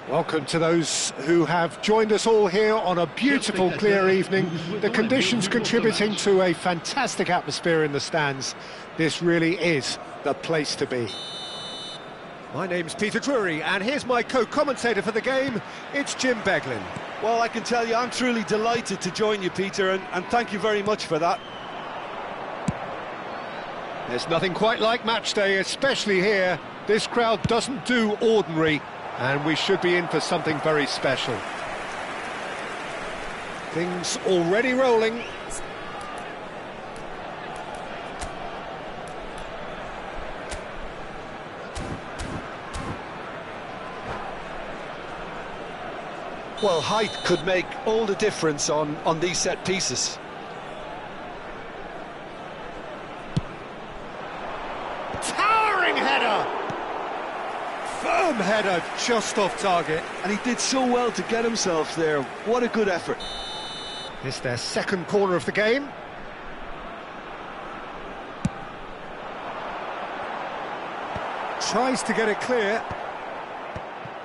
Welcome to those who have joined us all here on a beautiful, clear evening. The conditions contributing to a fantastic atmosphere in the stands. This really is the place to be. My name's Peter Drury, and here's my co-commentator for the game. It's Jim Beglin. Well, I can tell you I'm truly delighted to join you, Peter, and thank you very much for that. There's nothing quite like match day, especially here. This crowd doesn't do ordinary. And we should be in for something very special. Things already rolling. Well, height could make all the difference on these set pieces. Towering header! Firm header, just off target. And he did so well to get himself there. What a good effort. It's their second corner of the game. Tries to get it clear.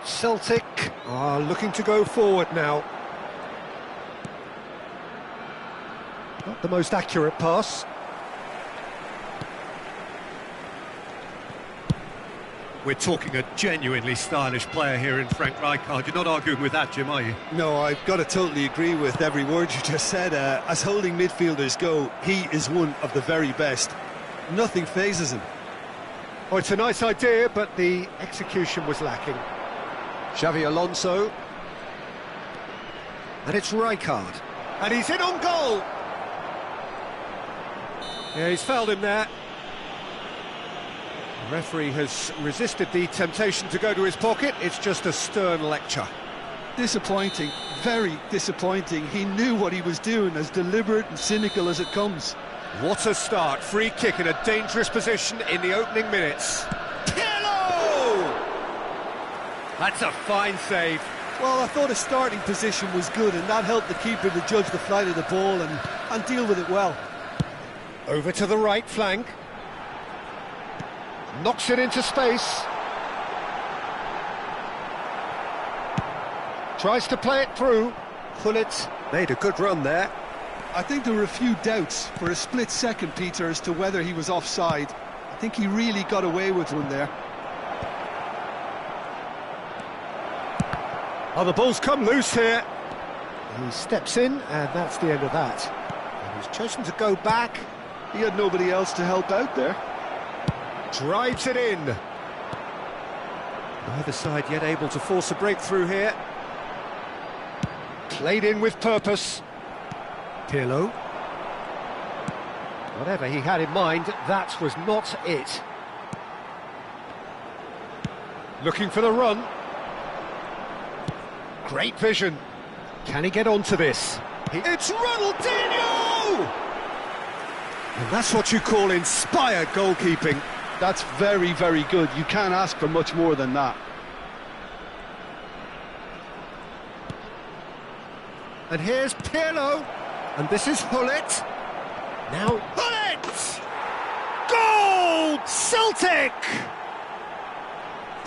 Celtic are looking to go forward now. Not the most accurate pass. We're talking a genuinely stylish player here in Frank Rijkaard. You're not arguing with that, Jim, are you? No, I've got to totally agree with every word you just said. As holding midfielders go, he is one of the very best. Nothing phases him. Oh, it's a nice idea, but the execution was lacking. Xavi Alonso. And it's Rijkaard. And he's in on goal! Yeah, he's fouled him there. The referee has resisted the temptation to go to his pocket. It's just a stern lecture. Disappointing, very disappointing. He knew what he was doing, as deliberate and cynical as it comes. What a start. Free kick in a dangerous position in the opening minutes. Pirlo! That's a fine save. Well, I thought his starting position was good, and that helped the keeper to judge the flight of the ball and deal with it well. Over to the right flank. Knocks it into space. Tries to play it through. Gullit made a good run there. I think there were a few doubts for a split second, Peter, as to whether he was offside. I think he really got away with one there. Oh, the ball's come loose here. He steps in, and that's the end of that. And he's chosen to go back. He had nobody else to help out there. Drives it in. Neither side yet able to force a breakthrough here. Played in with purpose. Pirlo. Whatever he had in mind, that was not it. Looking for the run. Great vision. Can he get onto this? It's Ronaldinho! And that's what you call inspired goalkeeping. That's very, very good. You can't ask for much more than that. And here's Pirlo. And this is Gullit. Now Gullit! Goal! Celtic!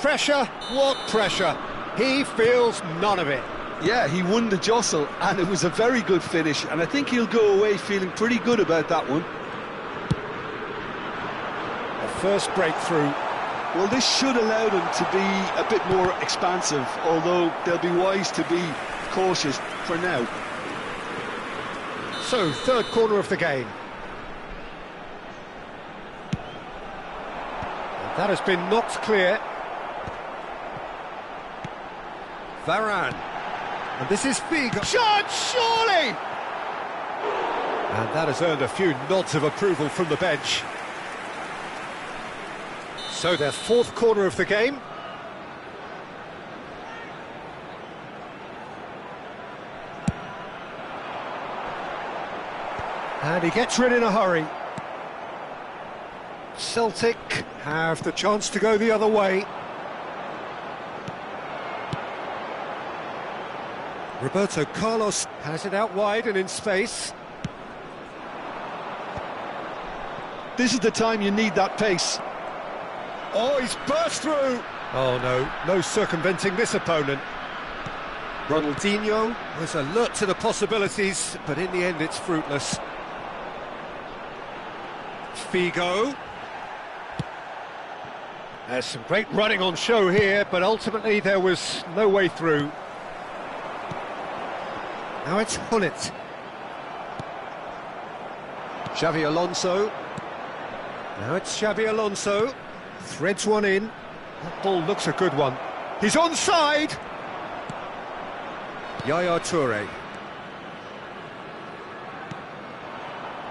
Pressure? What pressure? He feels none of it. Yeah, he won the jostle, and it was a very good finish, and I think he'll go away feeling pretty good about that one. The first breakthrough. Well, this should allow them to be a bit more expansive, although they'll be wise to be cautious for now. So, third corner of the game. And that has been knocked clear. Varane. And this is Figo. Shot, surely! And that has earned a few nods of approval from the bench. So their fourth corner of the game. And he gets rid in a hurry. Celtic have the chance to go the other way. Roberto Carlos has it out wide and in space. This is the time you need that pace. Oh, he's burst through! Oh no, no circumventing this opponent. Ronaldinho was alert to the possibilities, but in the end it's fruitless. Figo. There's some great running on show here, but ultimately there was no way through. Now it's Hullet. Xavi Alonso. Now it's Xavi Alonso. Threads one in. That ball looks a good one. He's onside! Yaya Toure.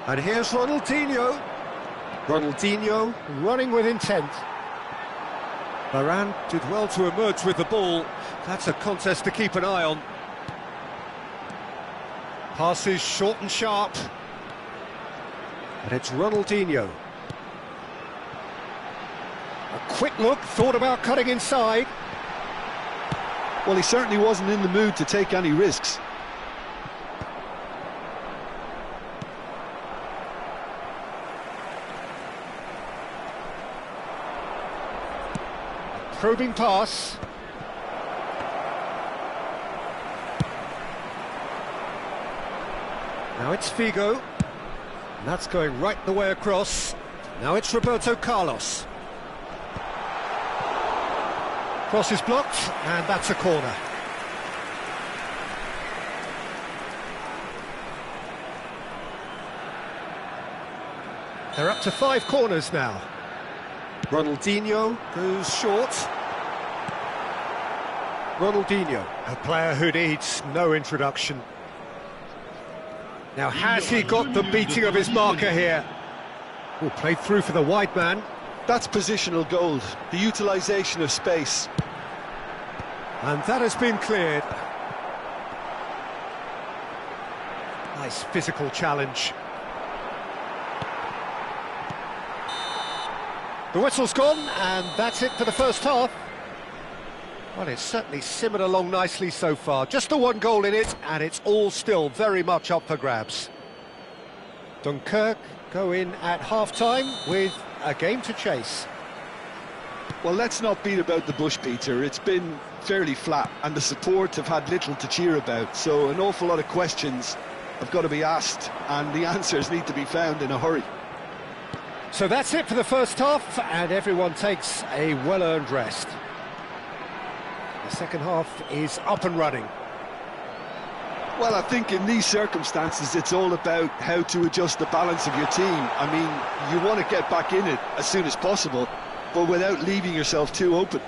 And here's Ronaldinho. Ronaldinho running with intent. Varane did well to emerge with the ball. That's a contest to keep an eye on. Passes short and sharp. And it's Ronaldinho. A quick look, thought about cutting inside. Well, he certainly wasn't in the mood to take any risks. Probing pass. Now it's Figo. And that's going right the way across. Now it's Roberto Carlos. Cross is blocked, and that's a corner. They're up to 5 corners now. Ronaldinho goes short. Ronaldinho, a player who needs no introduction. Now, has he got the beating of his marker here? Oh, played through for the wide man. That's positional gold, the utilisation of space. And that has been cleared. Nice physical challenge. The whistle's gone, and that's it for the first half. Well, it's certainly simmered along nicely so far. Just the one goal in it, and it's all still very much up for grabs. Dunkirk go in at half-time with a game to chase. Well, let's not beat about the bush, Peter. It's been fairly flat, and the support have had little to cheer about, so an awful lot of questions have got to be asked, and the answers need to be found in a hurry. So that's it for the first half, and everyone takes a well-earned rest. The second half is up and running. Well, I think in these circumstances, it's all about how to adjust the balance of your team. I mean, you want to get back in it as soon as possible, but without leaving yourself too open.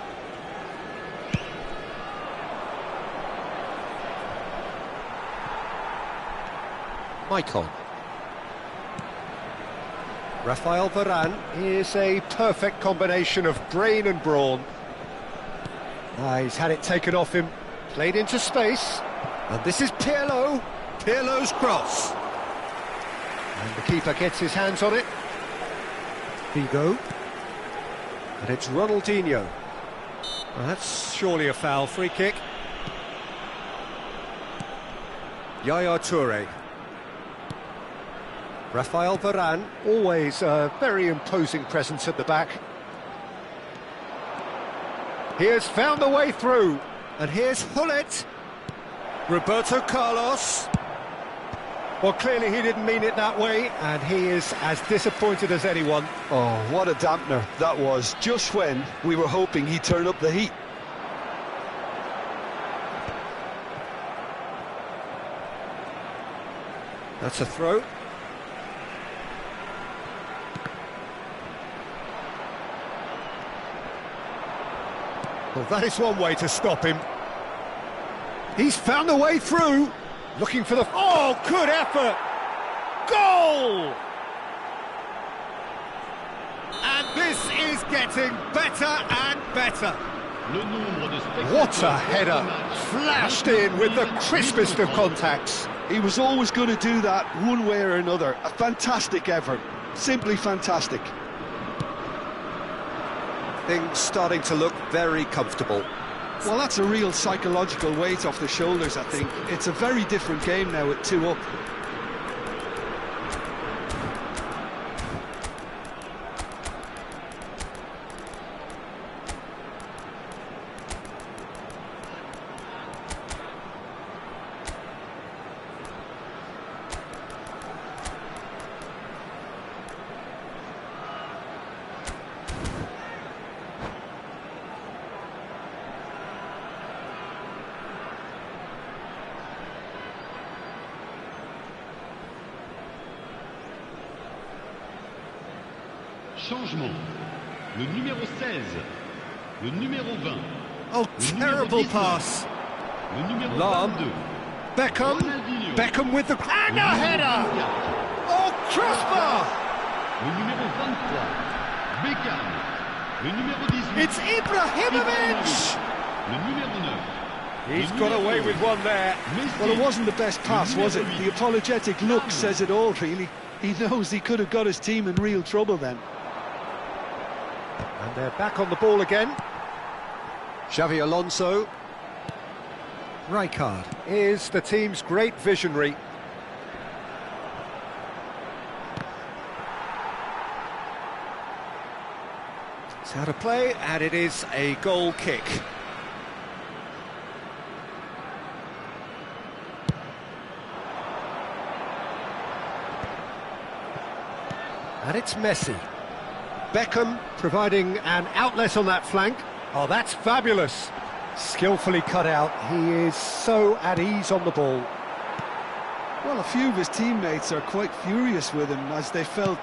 Maicon. Rafael Varane is a perfect combination of brain and brawn. He's had it taken off him, played into space, and this is Pirlo. Pirlo's cross. And the keeper gets his hands on it. Figo. And it's Ronaldinho. Well, that's surely a foul. Free kick. Yaya Toure. Rafael Varane, always a very imposing presence at the back. He has found a way through. And here's Hullet. Roberto Carlos. Well, clearly he didn't mean it that way, and he is as disappointed as anyone. Oh, what a dampener that was, just when we were hoping he'd turn up the heat. That's a throw. Well, that is one way to stop him. He's found a way through. Looking for the... Oh, good effort! Goal! And this is getting better and better. What a header! Flashed in with the crispest of contacts. He was always going to do that one way or another. A fantastic effort. Simply fantastic. Things starting to look very comfortable. Well, that's a real psychological weight off the shoulders, I think. It's a very different game now with 2 up. Changement. Le numéro 16. Le numéro 20. Oh, terrible pass. Le numéro Lam. 22. Beckham. Beckham with the... And a header! Oh, crossbar! Le numéro 23. Beckham. Le numéro 18. It's Ibrahimovic! Le numéro 9. He's got away with one there. Well, it wasn't the best pass, was it? The apologetic look says it all, really. He knows he could have got his team in real trouble then. And they're back on the ball again. Xavi Alonso. Rijkaard is the team's great visionary. It's out of play, and it is a goal kick. And it's Messi. Beckham providing an outlet on that flank. Oh, that's fabulous. Skillfully cut out. He is so at ease on the ball. Well, a few of his teammates are quite furious with him as they felt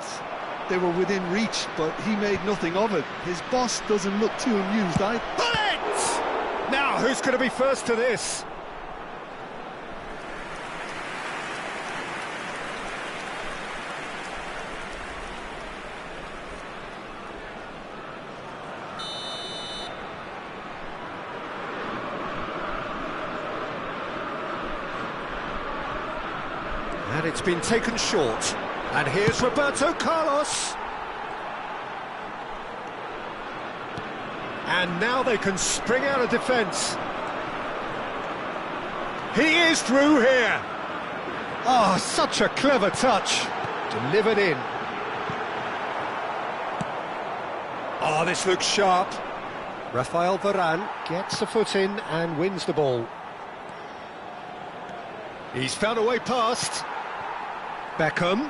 they were within reach, but he made nothing of it. His boss doesn't look too amused either. Bullet! Now, who's going to be first to this? And it's been taken short. And here's Roberto Carlos. And now they can spring out of defence. He is through here. Oh, such a clever touch. Delivered in. Oh, this looks sharp. Rafael Varane gets a foot in and wins the ball. He's found a way past. Beckham.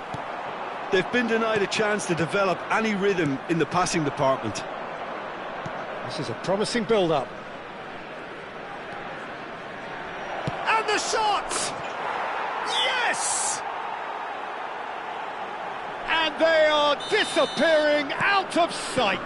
They've been denied a chance to develop any rhythm in the passing department. This is a promising build-up. And the shot! Yes! And they are disappearing out of sight.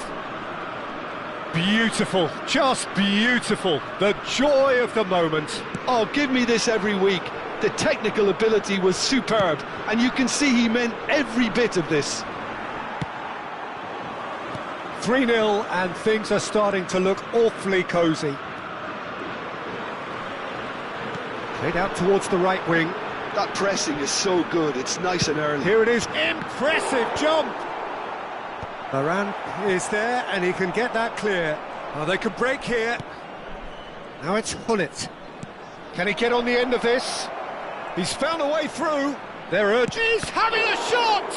Beautiful, just beautiful. The joy of the moment. Oh, give me this every week. The technical ability was superb, and you can see he meant every bit of this. 3-0, and things are starting to look awfully cosy. Played out towards the right wing. That pressing is so good, it's nice and early. Here it is, impressive jump! Varane is there, and he can get that clear. Oh, they could break here. Now it's Hullet. Can he get on the end of this? He's found a way through. They're urging. He's having a shot!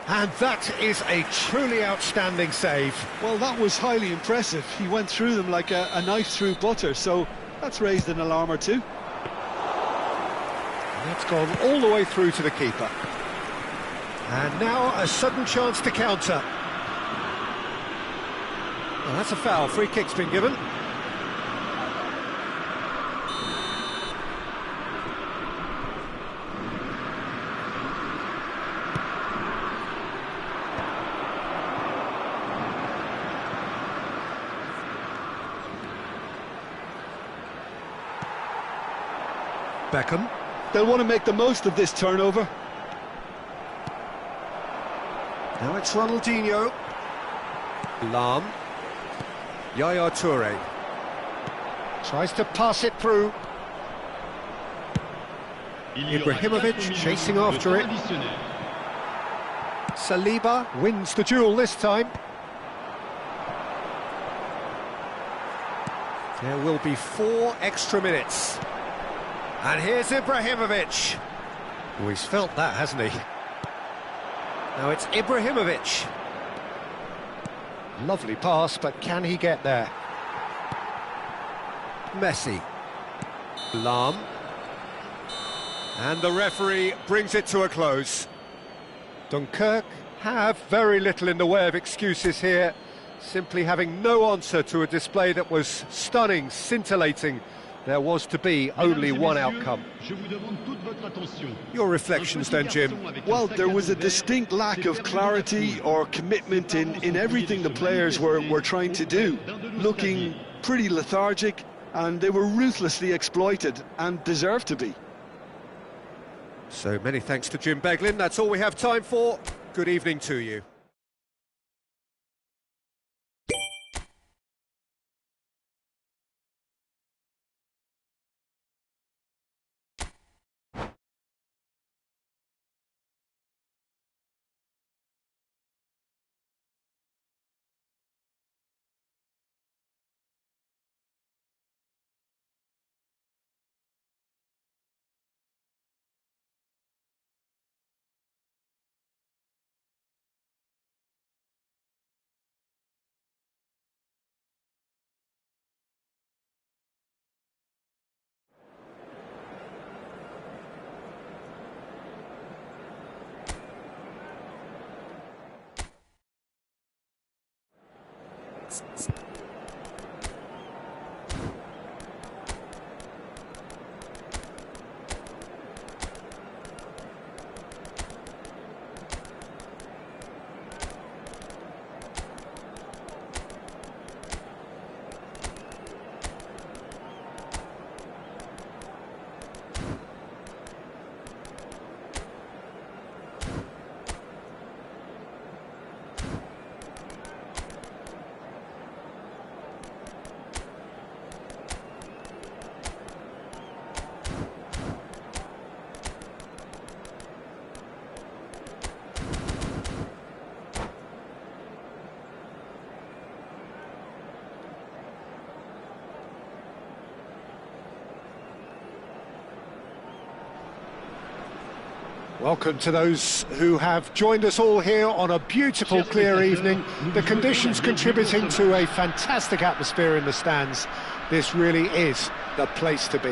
And that is a truly outstanding save. Well, that was highly impressive. He went through them like a knife through butter, so that's raised an alarm or two. That's gone all the way through to the keeper. And now a sudden chance to counter. Well, that's a foul. Free kick's been given. Beckham. They'll want to make the most of this turnover. Now it's Ronaldinho. Lam. Yaya Toure. Tries to pass it through. Ibrahimovic chasing after it. Saliba wins the duel this time. There will be 4 extra minutes. And here's Ibrahimovic. Oh, he's felt that, hasn't he? Now it's Ibrahimovic. Lovely pass, but can he get there? Messi. Lam. And the referee brings it to a close. Dunkirk have very little in the way of excuses here, simply having no answer to a display that was stunning, scintillating. There was to be only one outcome. Your reflections then, Jim? Well, there was a distinct lack of clarity or commitment in everything the players were trying to do. Looking pretty lethargic, and they were ruthlessly exploited, and deserved to be. So many thanks to Jim Beglin. That's all we have time for. Good evening to you. Welcome to those who have joined us all here on a beautiful, clear evening. The conditions contributing to a fantastic atmosphere in the stands. This really is the place to be.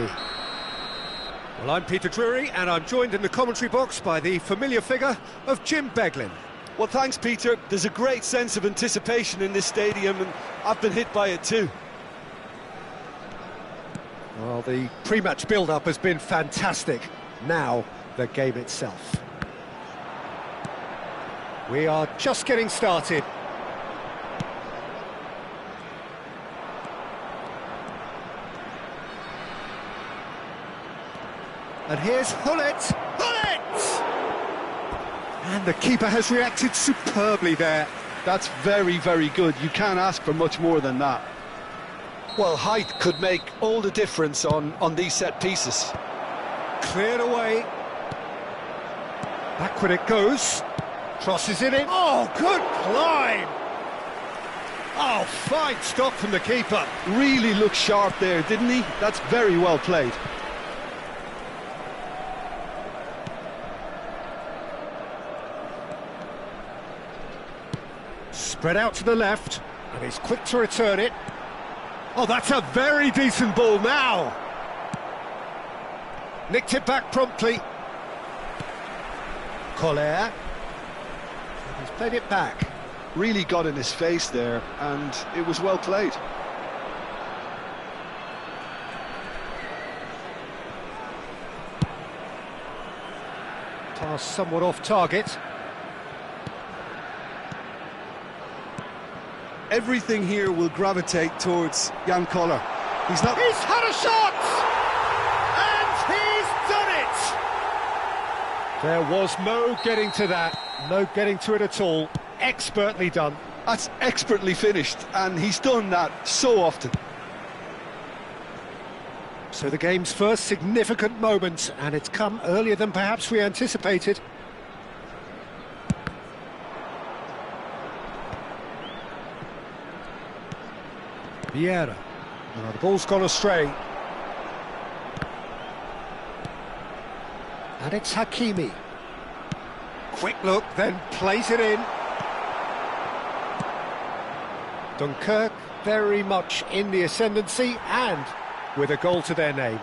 Well, I'm Peter Drury, and I'm joined in the commentary box by the familiar figure of Jim Beglin. Well, thanks, Peter. There's a great sense of anticipation in this stadium, and I've been hit by it too. Well, the pre-match build-up has been fantastic. Now, the game itself. We are just getting started. And here's Hullet. And the keeper has reacted superbly there. That's very, very good. You can't ask for much more than that. Well, height could make all the difference on these set pieces. Cleared away. Backward it goes. Crosses it in. Oh, good climb! Oh, fine stop from the keeper. Really looked sharp there, didn't he? That's very well played. Spread out to the left, and he's quick to return it. Oh, that's a very decent ball now. Nicked it back promptly. Collier. He's played it back. Really got in his face there, and it was well played. Pass somewhat off target. Everything here will gravitate towards Jan Koller. He's had a shot! And he's done it! There was no getting to that, no getting to it at all. Expertly done. That's expertly finished, and he's done that so often. So the game's first significant moment, and it's come earlier than perhaps we anticipated. Vieira. Oh, the ball's gone astray. And it's Hakimi. Quick look, then plays it in. Dunkirk very much in the ascendancy and with a goal to their name.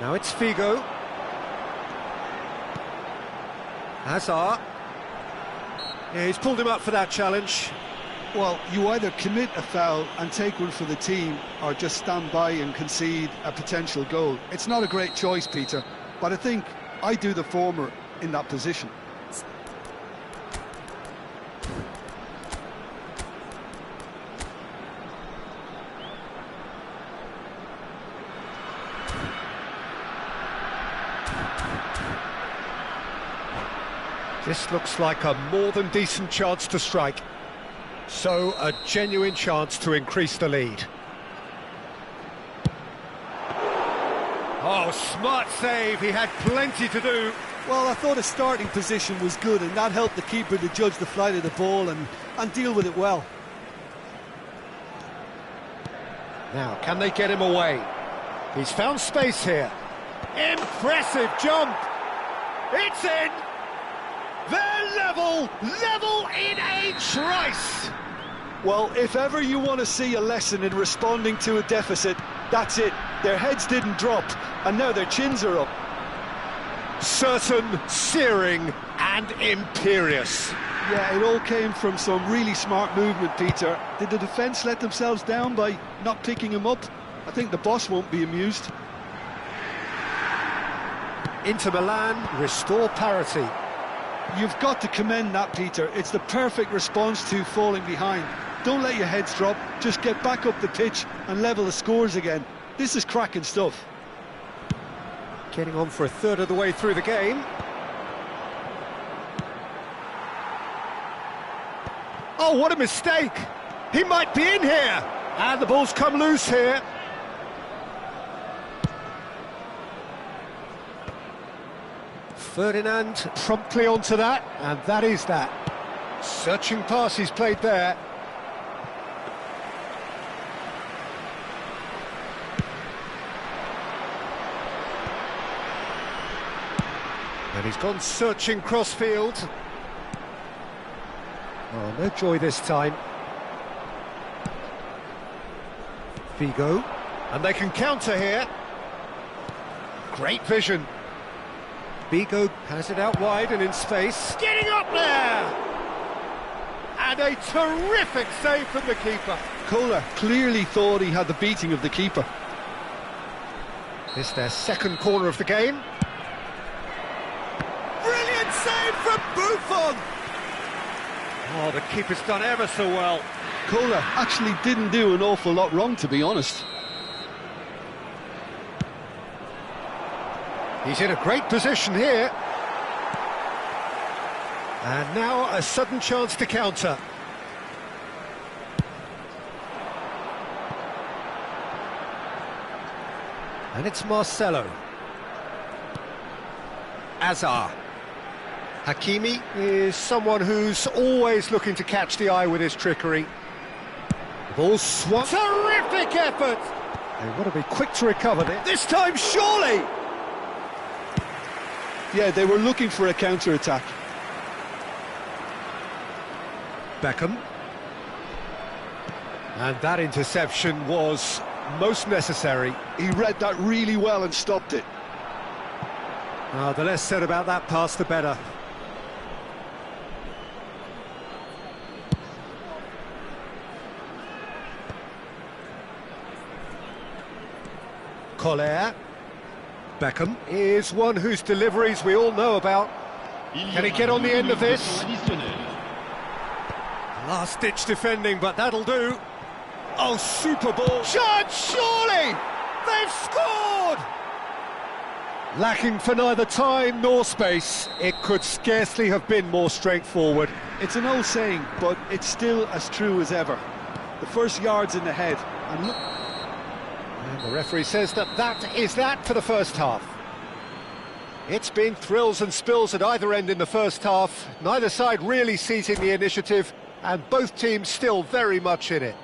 Now it's Figo. Hazard. Yeah, he's pulled him up for that challenge. Well, you either commit a foul and take one for the team, or just stand by and concede a potential goal. It's not a great choice, Peter, but I think I do the former in that position. This looks like a more than decent chance to strike. So, a genuine chance to increase the lead. Oh, smart save, he had plenty to do. Well, I thought his starting position was good, and that helped the keeper to judge the flight of the ball and deal with it well. Now, can they get him away? He's found space here. Impressive jump! It's in! They're level in a trice! Well, if ever you want to see a lesson in responding to a deficit, that's it. Their heads didn't drop, and now their chins are up. Certain, searing, and imperious. Yeah, it all came from some really smart movement, Peter. Did the defence let themselves down by not picking him up? I think the boss won't be amused. Inter Milan restore parity. You've got to commend that, Peter. It's the perfect response to falling behind. Don't let your heads drop, just get back up the pitch and level the scores again. This is cracking stuff. Getting on for a third of the way through the game. Oh, what a mistake! He might be in here! And the ball's come loose here. Ferdinand promptly onto that, and that is that. Searching pass he's played there. And he's gone searching crossfield. Oh, no joy this time. Figo. And they can counter here. Great vision. Figo has it out wide and in space. Getting up there! And a terrific save from the keeper. Koller clearly thought he had the beating of the keeper. This their second corner of the game. Brilliant save from Buffon! Oh, the keeper's done ever so well. Koller actually didn't do an awful lot wrong, to be honest. He's in a great position here. And now a sudden chance to counter. And it's Marcelo. Hazard. Hakimi is someone who's always looking to catch the eye with his trickery. The ball swung. Terrific effort! They've got to be quick to recover this. This time, surely! Yeah, they were looking for a counter-attack. Beckham. And that interception was most necessary. He read that really well and stopped it. The less said about that pass, the better. Collier. Beckham is one whose deliveries we all know about. Can he get on the end of this? Last-ditch defending, but that'll do. Oh, super ball. Shot, surely! They've scored! Lacking for neither time nor space, it could scarcely have been more straightforward. It's an old saying, but it's still as true as ever. The first yard's in the head, and look... And the referee says that is that for the first half. It's been thrills and spills at either end in the first half, neither side really seizing the initiative, and both teams still very much in it.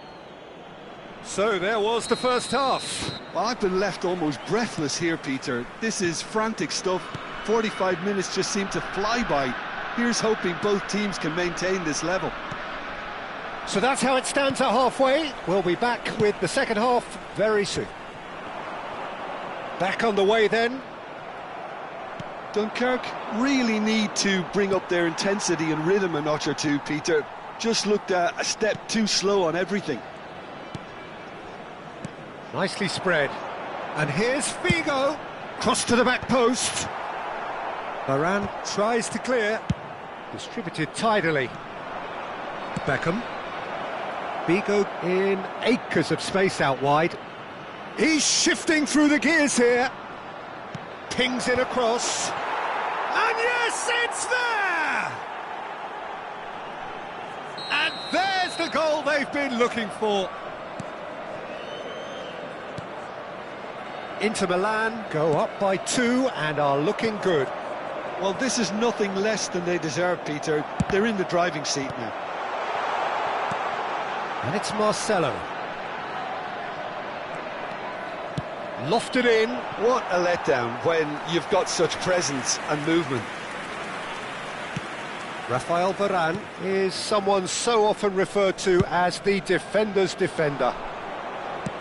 So there was the first half. Well, I've been left almost breathless here, Peter. This is frantic stuff. 45 minutes just seem to fly by. Here's hoping both teams can maintain this level. So that's how it stands at halfway. We'll be back with the second half very soon. Back on the way then. Dunkirk really need to bring up their intensity and rhythm a notch or two, Peter. Just looked a step too slow on everything. Nicely spread. And here's Figo. Cross to the back post. Varane tries to clear. Distributed tidily. Beckham. Figo in acres of space out wide. He's shifting through the gears here. Pings it across. And yes, it's there! And there's the goal they've been looking for. Inter Milan go up by 2 and are looking good. Well, this is nothing less than they deserve, Peter. They're in the driving seat now. And it's Marcelo. Lofted in. What a letdown when you've got such presence and movement. Rafael Varane is someone so often referred to as the defender's defender.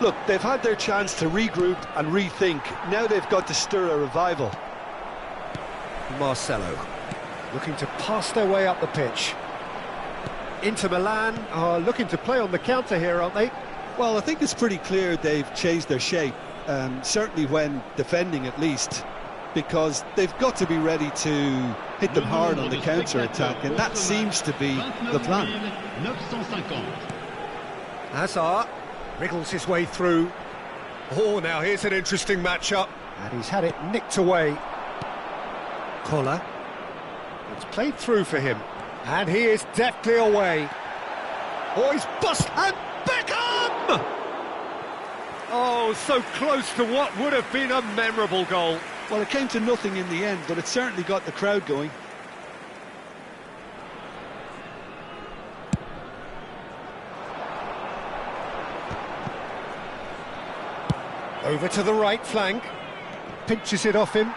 Look, they've had their chance to regroup and rethink. Now they've got to stir a revival. Marcelo looking to pass their way up the pitch. Inter Milan are looking to play on the counter here, aren't they? Well, I think it's pretty clear they've changed their shape, certainly when defending at least, because they've got to be ready to hit them hard on the counter-attack, and that seems to be the plan. Hazard wriggles his way through. Oh, now here's an interesting matchup. And he's had it nicked away. Koller. It's played through for him. And he is deftly away. Oh, he's bust, and Beckham! Oh, so close to what would have been a memorable goal. Well, it came to nothing in the end, but it certainly got the crowd going. Over to the right flank. Pinches it off him.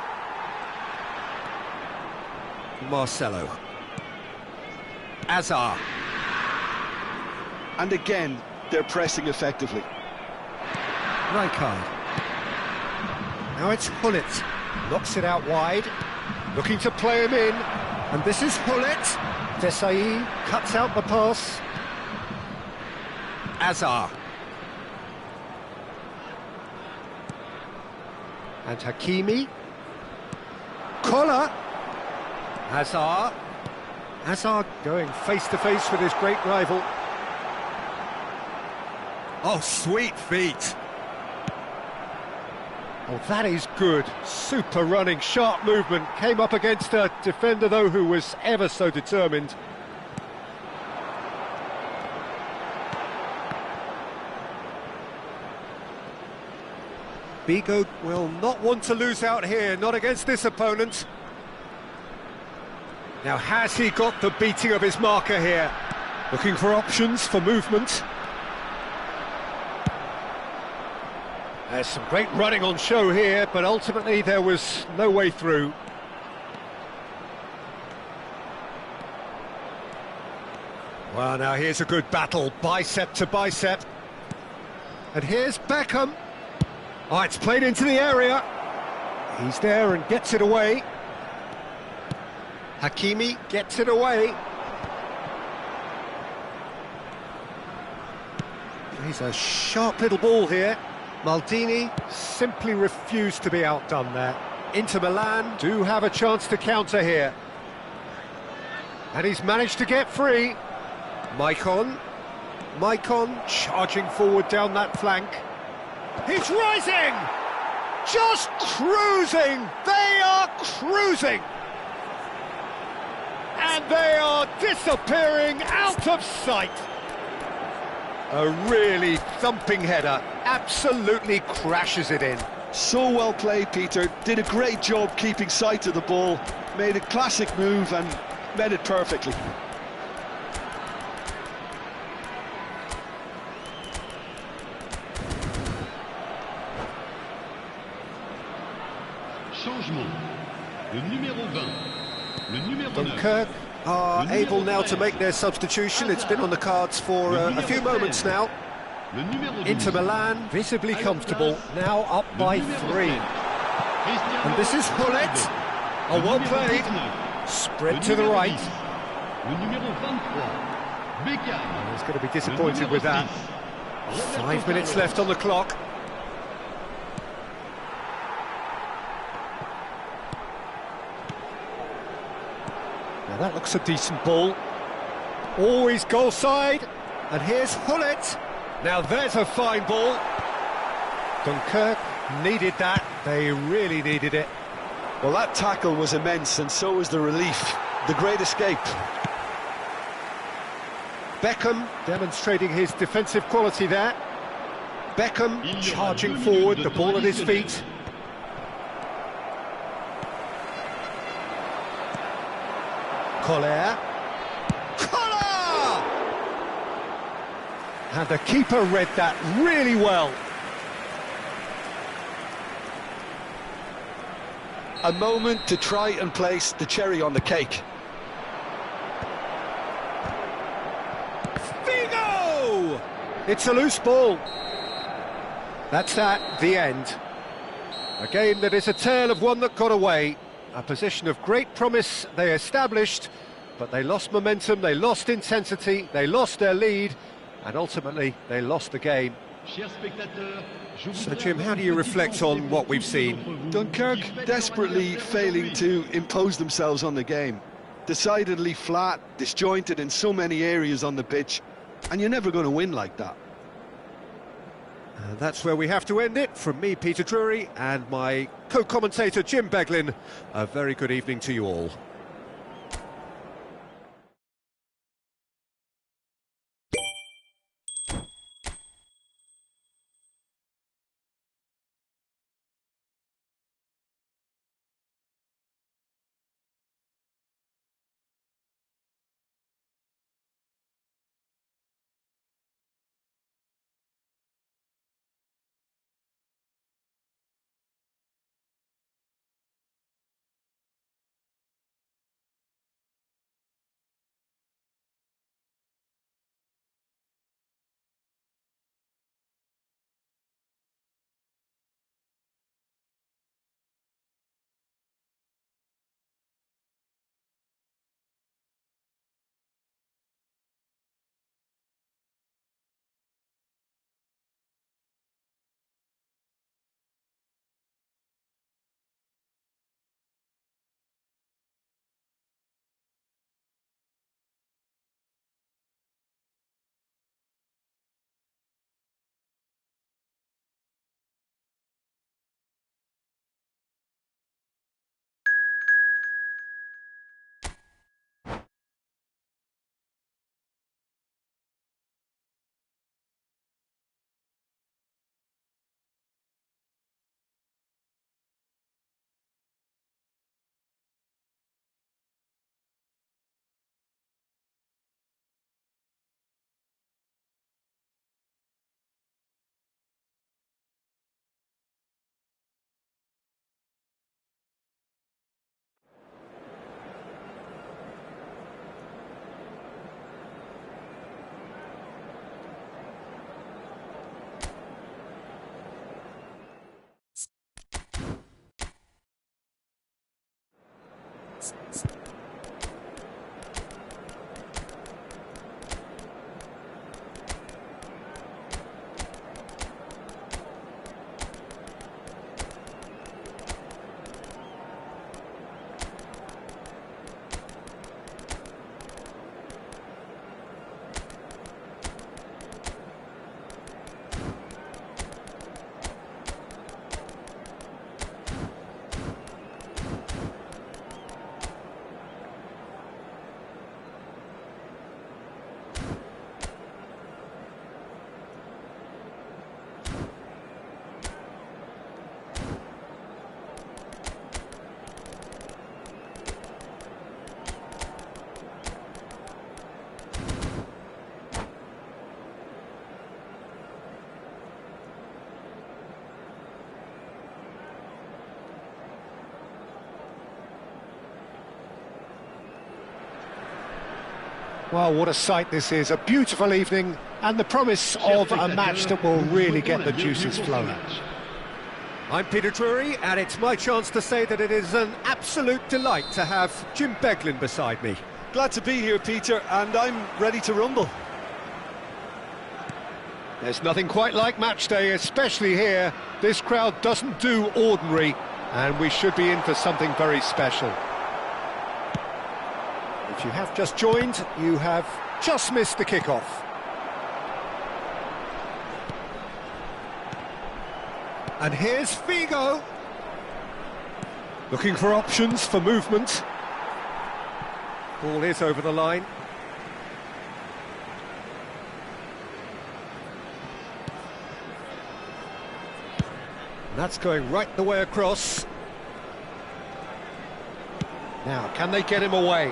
Marcelo. Hazard. And again, they're pressing effectively. Rijkaard. Now it's Hullet. Knocks it out wide. Looking to play him in. And this is Hullet. Desai cuts out the pass. Hazard. And Hakimi. Koller. Hazard. Hazard going face-to-face with his great rival. Oh, sweet feet. Oh, that is good. Super running, sharp movement. Came up against a defender, though, who was ever so determined. Figo will not want to lose out here, not against this opponent. Now, has he got the beating of his marker here? Looking for options for movement. There's some great running on show here, but ultimately there was no way through. Well, now here's a good battle, bicep to bicep. And here's Beckham. Oh, it's played into the area. He's there and gets it away. Hakimi gets it away. He's a sharp little ball here. Maldini simply refused to be outdone there. Inter Milan do have a chance to counter here. And he's managed to get free. Maicon charging forward down that flank. He's rising! Just cruising! They are cruising! And they are disappearing out of sight. A really thumping header, absolutely crashes it in. So well played, Peter. Did a great job keeping sight of the ball. Made a classic move and met it perfectly. Changement. Le numéro 20. Le numéro 9. Dunkirk are able now to make their substitution. It's been on the cards for a few moments now. Le numéro 12. Inter Milan visibly comfortable, now up by 3. And this is Hullet. Oh, well played. Spread to the right. Le numéro 23. Beckham. He's going to be disappointed with that. 5 minutes left on the clock. Now that looks a decent ball. Always goal side. And here's Hullet. Now there's a fine ball. Dunkirk needed that. They really needed it. Well, that tackle was immense, and so was the relief. The great escape. Beckham demonstrating his defensive quality there. Beckham charging forward, the ball at his feet. Collier. And the keeper read that really well. A moment to try and place the cherry on the cake. Figo! It's a loose ball. That's that, the end. A game that is a tale of one that got away. A position of great promise they established, but they lost momentum, they lost intensity, they lost their lead, and ultimately they lost the game. So Jim, how do you reflect on what we've seen? Dunkirk desperately failing to impose themselves on the game. Decidedly flat, disjointed in so many areas on the pitch, and you're never going to win like that. And that's where we have to end it. From me, Peter Drury, and my co-commentator Jim Beglin, a very good evening to you all. Well, what a sight this is, a beautiful evening and the promise of a match that will really get the juices flowing. I'm Peter Drury, and it's my chance to say that it is an absolute delight to have Jim Beglin beside me. Glad to be here, Peter, and I'm ready to rumble. There's nothing quite like match day, especially here. This crowd doesn't do ordinary, and we should be in for something very special. If you have just joined, you have just missed the kickoff. And here's Figo. Looking for options for movement. Ball is over the line. And that's going right the way across. Now, can they get him away?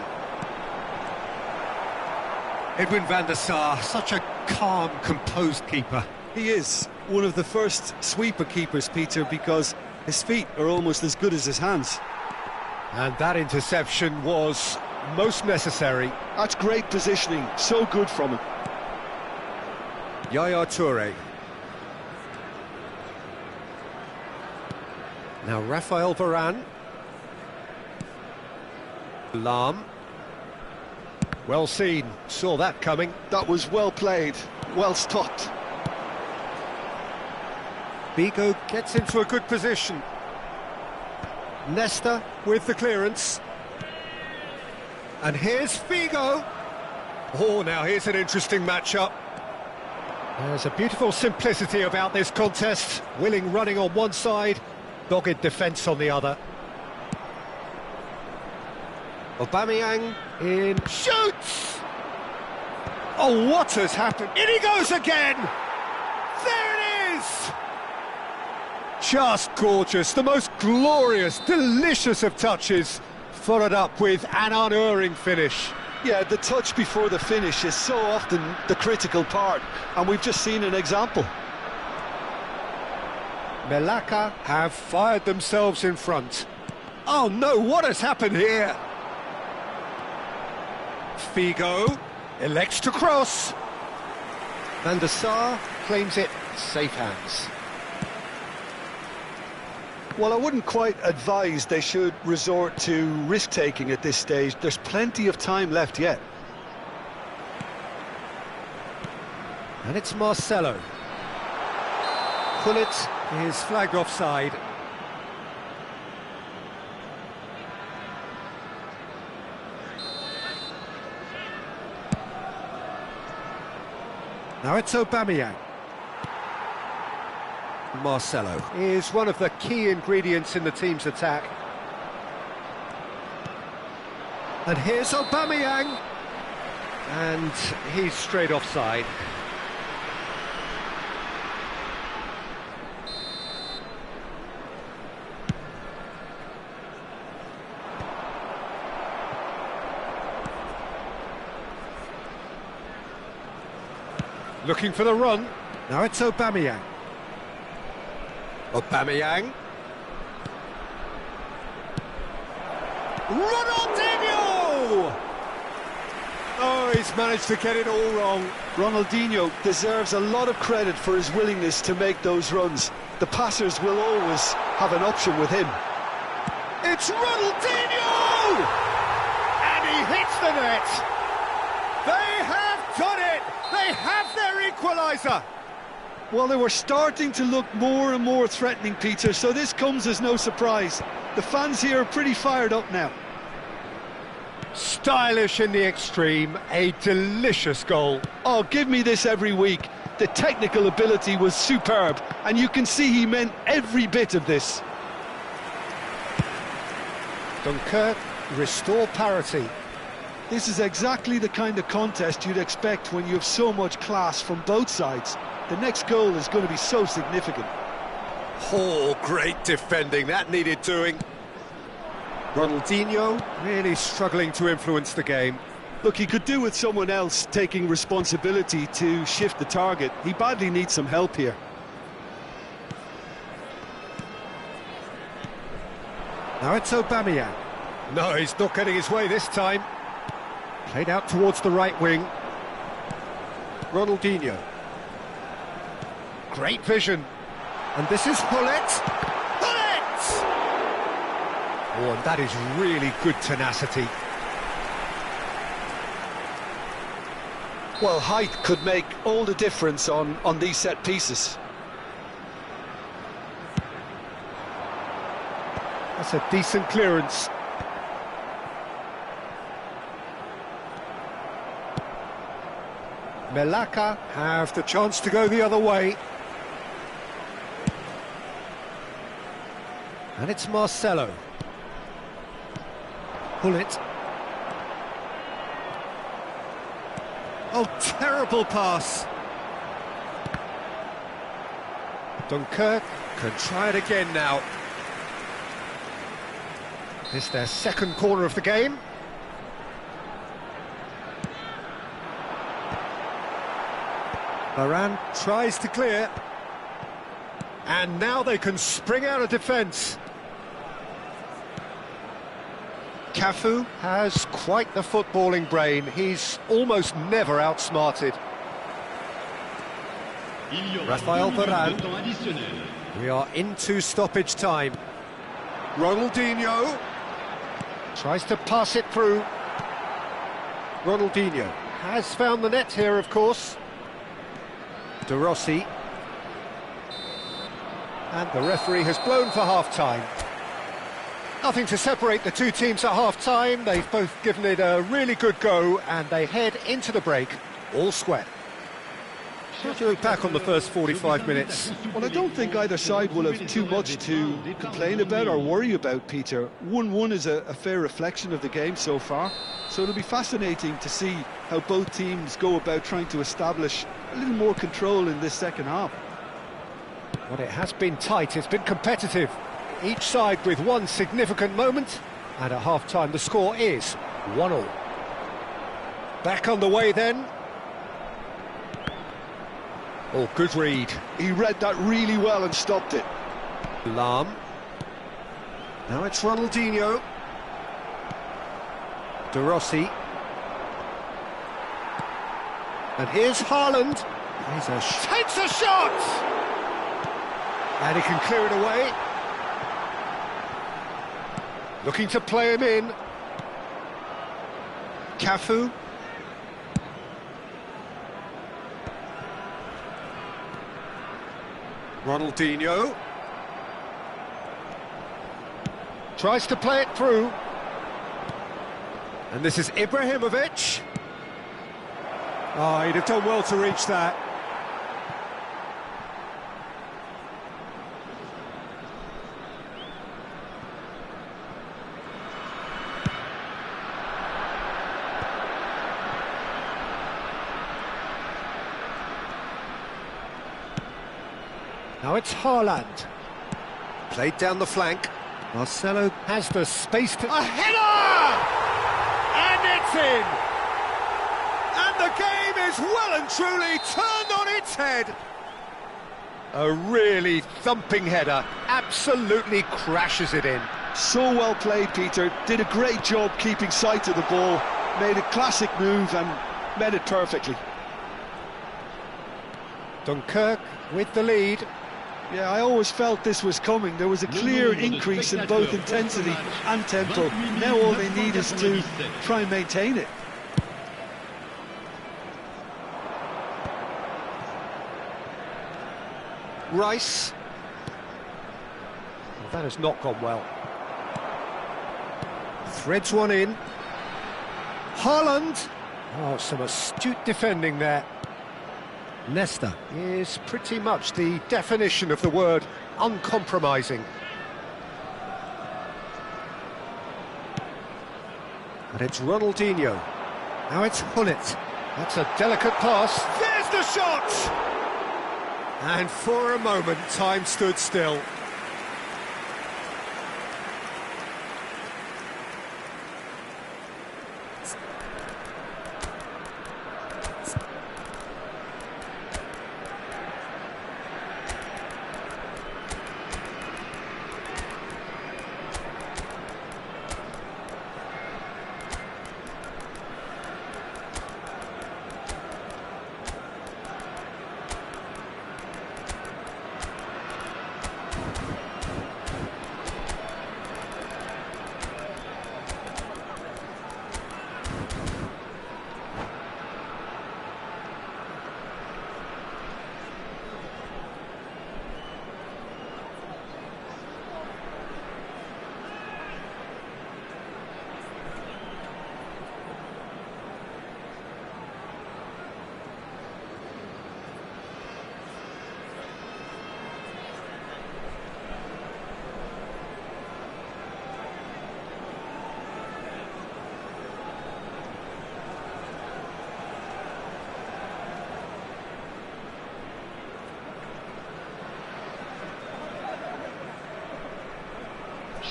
Edwin van der Sar, such a calm, composed keeper. He is one of the first sweeper keepers, Peter, because his feet are almost as good as his hands. And that interception was most necessary. That's great positioning, so good from him. Yaya Toure. Now Raphael Varane. Lahm. Well seen, saw that coming. That was well played, well stopped. Figo gets into a good position. Nesta with the clearance. And here's Figo. Oh, now here's an interesting matchup. There's a beautiful simplicity about this contest. Willing running on one side, dogged defence on the other. Aubameyang in, shoots! Oh, what has happened? In he goes again! There it is! Just gorgeous, the most glorious, delicious of touches, followed up with an unerring finish. Yeah, the touch before the finish is so often the critical part, and we've just seen an example. Melaka have fired themselves in front. Oh no, what has happened here? Figo elects to cross. Van der Sar claims it, safe hands. Well, I wouldn't quite advise they should resort to risk-taking at this stage. There's plenty of time left yet. And it's Marcelo. Gullit is flagged offside. Now it's Aubameyang. Marcelo is one of the key ingredients in the team's attack. And here's Aubameyang. And he's straight offside. Looking for the run. Now it's Aubameyang. Aubameyang. Ronaldinho! Oh, he's managed to get it all wrong. Ronaldinho deserves a lot of credit for his willingness to make those runs. The passers will always have an option with him. It's Ronaldinho! the net. They have done it. They have their equaliser. Well, they were starting to look more and more threatening, Peter, so this comes as no surprise. The fans here are pretty fired up now. Stylish in the extreme, a delicious goal. Oh, give me this every week. The technical ability was superb, and you can see he meant every bit of this. Dunkirk restore parity. This is exactly the kind of contest you'd expect when you have so much class from both sides. The next goal is going to be so significant. Oh, great defending, that needed doing. Ronaldinho really struggling to influence the game. Look, he could do with someone else taking responsibility to shift the target. He badly needs some help here. Now it's Aubameyang. No, he's not getting his way this time. Played out towards the right wing. Ronaldinho. Great vision. And this is Hullet. Hullet! Oh, and that is really good tenacity. Well, height could make all the difference on these set pieces. That's a decent clearance. Melaka have the chance to go the other way. And it's Marcelo. Hullet. Oh, terrible pass. Dunkirk can try it again now. It's their second corner of the game. Varane tries to clear. And now they can spring out of defence. Cafu has quite the footballing brain. He's almost never outsmarted. Rafael Varane. We are into stoppage time. Ronaldinho tries to pass it through. Ronaldinho has found the net here, of course. De Rossi. And the referee has blown for half-time. Nothing to separate the two teams at half-time. They've both given it a really good go, and they head into the break all square. How do you look back on the first 45 minutes? Well, I don't think either side will have too much to complain about or worry about, Peter. 1-1 is a fair reflection of the game so far, so it'll be fascinating to see how both teams go about trying to establish a little more control in this second half. Well, it has been tight, it's been competitive. Each side with one significant moment, and at half-time the score is 1-1. Back on the way then. Oh, good read. He read that really well and stopped it. Lahm. Now it's Ronaldinho. De Rossi. And here's Haaland. Takes a shot! And he can clear it away. Looking to play him in. Cafu. Ronaldinho. Tries to play it through. And this is Ibrahimovic. Oh, he'd have done well to reach that. Now it's Haaland. Played down the flank. Marcelo has the space to... A header! And it's in! And the game is well and truly turned on its head. A really thumping header. Absolutely crashes it in. So well played, Peter. Did a great job keeping sight of the ball. Made a classic move and met it perfectly. Dunkirk with the lead. Yeah, I always felt this was coming. There was a clear increase in both intensity and tempo. Now all they need is to try and maintain it. Rice. Well, that has not gone well. Threads one in. Haaland. Oh, some astute defending there. Nesta is pretty much the definition of the word uncompromising. And it's Ronaldinho. Now it's Hullet. That's a delicate pass. There's the shot! And for a moment, time stood still.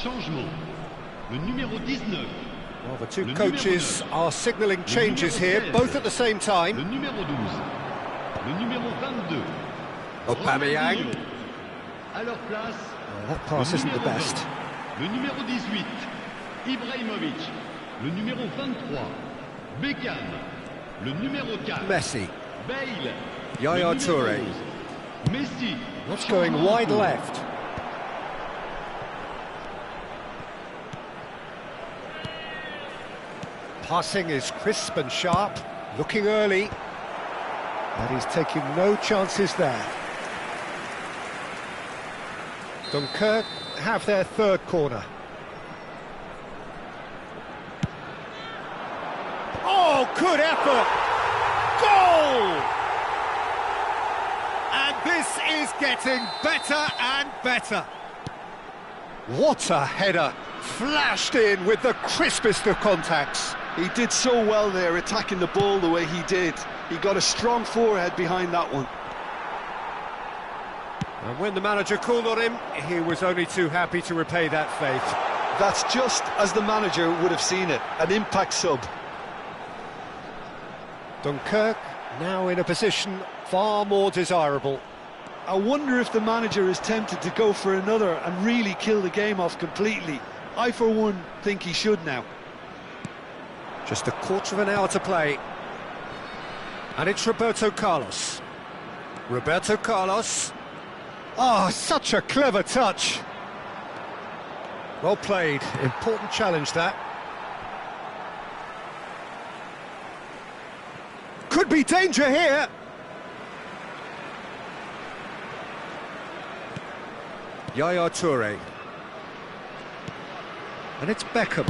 Changement. Le numéro 19. Well, the two coaches are signalling changes here, both at the same time. Le numéro 12. Le numéro 22. Aubameyang. À leur place. That pass isn't the best. Le numéro 18. Ibrahimovic. Le numéro 23. Beckham. Le numéro 4. Messi. Bale. Yaya Touré. Messi. What's going wide left? Passing is crisp and sharp, looking early, but he's taking no chances there. Dunkirk have their third corner. Oh, good effort! Goal! And this is getting better and better. What a header! Flashed in with the crispest of contacts. He did so well there, attacking the ball the way he did. He got a strong forehead behind that one. And when the manager called on him, he was only too happy to repay that faith. That's just as the manager would have seen it, an impact sub. Dunkirk now in a position far more desirable. I wonder if the manager is tempted to go for another and really kill the game off completely. I, for one, think he should now. Just a quarter of an hour to play. And it's Roberto Carlos. Roberto Carlos. Oh, such a clever touch. Well played. Important challenge, that. Could be danger here. Yaya Touré. And it's Beckham.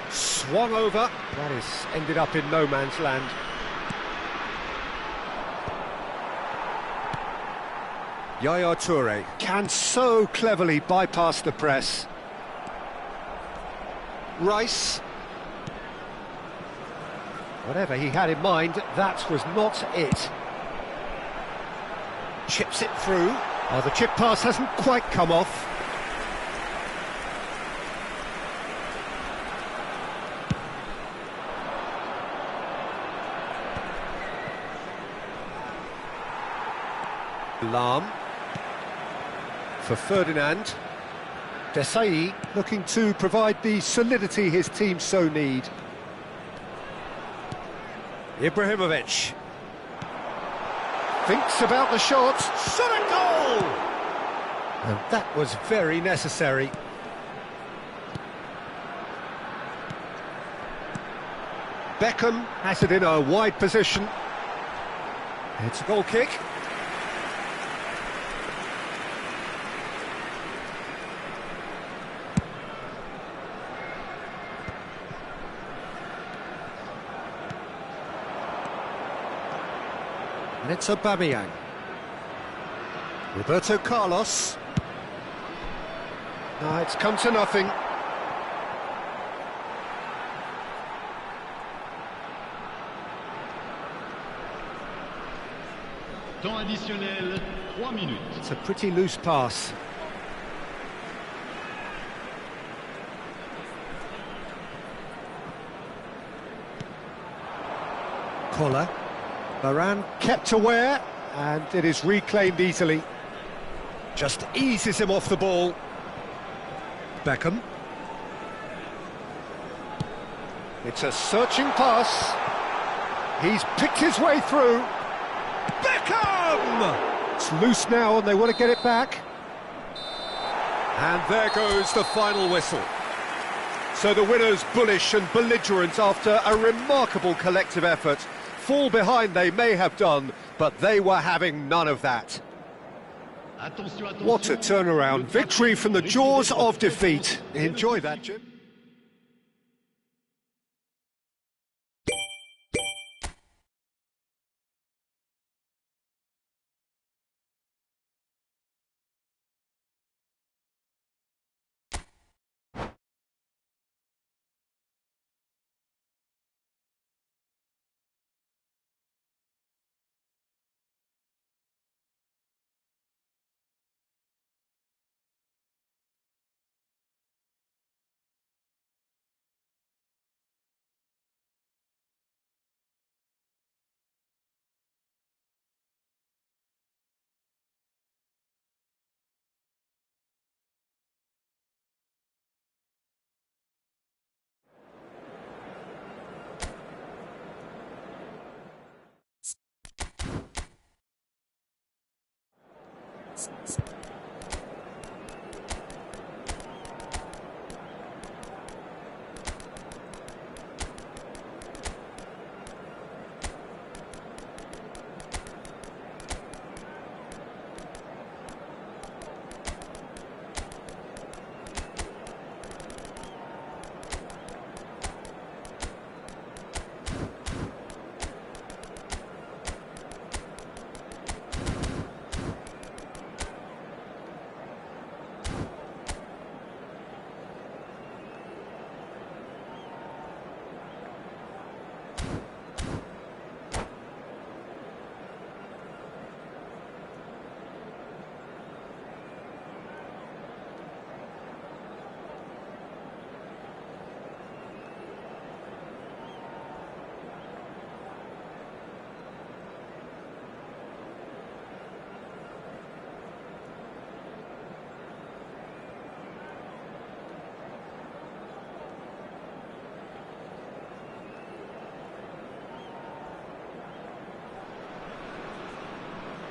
Swung over. That is ended up in no man's land. Yaya Touré can so cleverly bypass the press. Rice. Whatever he had in mind, that was not it. Chips it through. Oh, the chip pass hasn't quite come off. Lam for Ferdinand. Desai looking to provide the solidity his team so need. Ibrahimovic thinks about the shot. Shot a goal! And that was very necessary. Beckham has it in a wide position. It's a goal kick. And it's Aubameyang. Roberto Carlos. No, it's come to nothing. Temps additionnel, 3 minutes. It's a pretty loose pass. Collar. Varane kept aware, and it is reclaimed easily. Just eases him off the ball. Beckham. It's a searching pass. He's picked his way through. Beckham! It's loose now and they want to get it back. And there goes the final whistle. So the winners bullish and belligerent after a remarkable collective effort. Fall behind they may have done, but they were having none of that. Attention, attention. What a turnaround. Victory from the jaws of defeat. Enjoy that, Jim.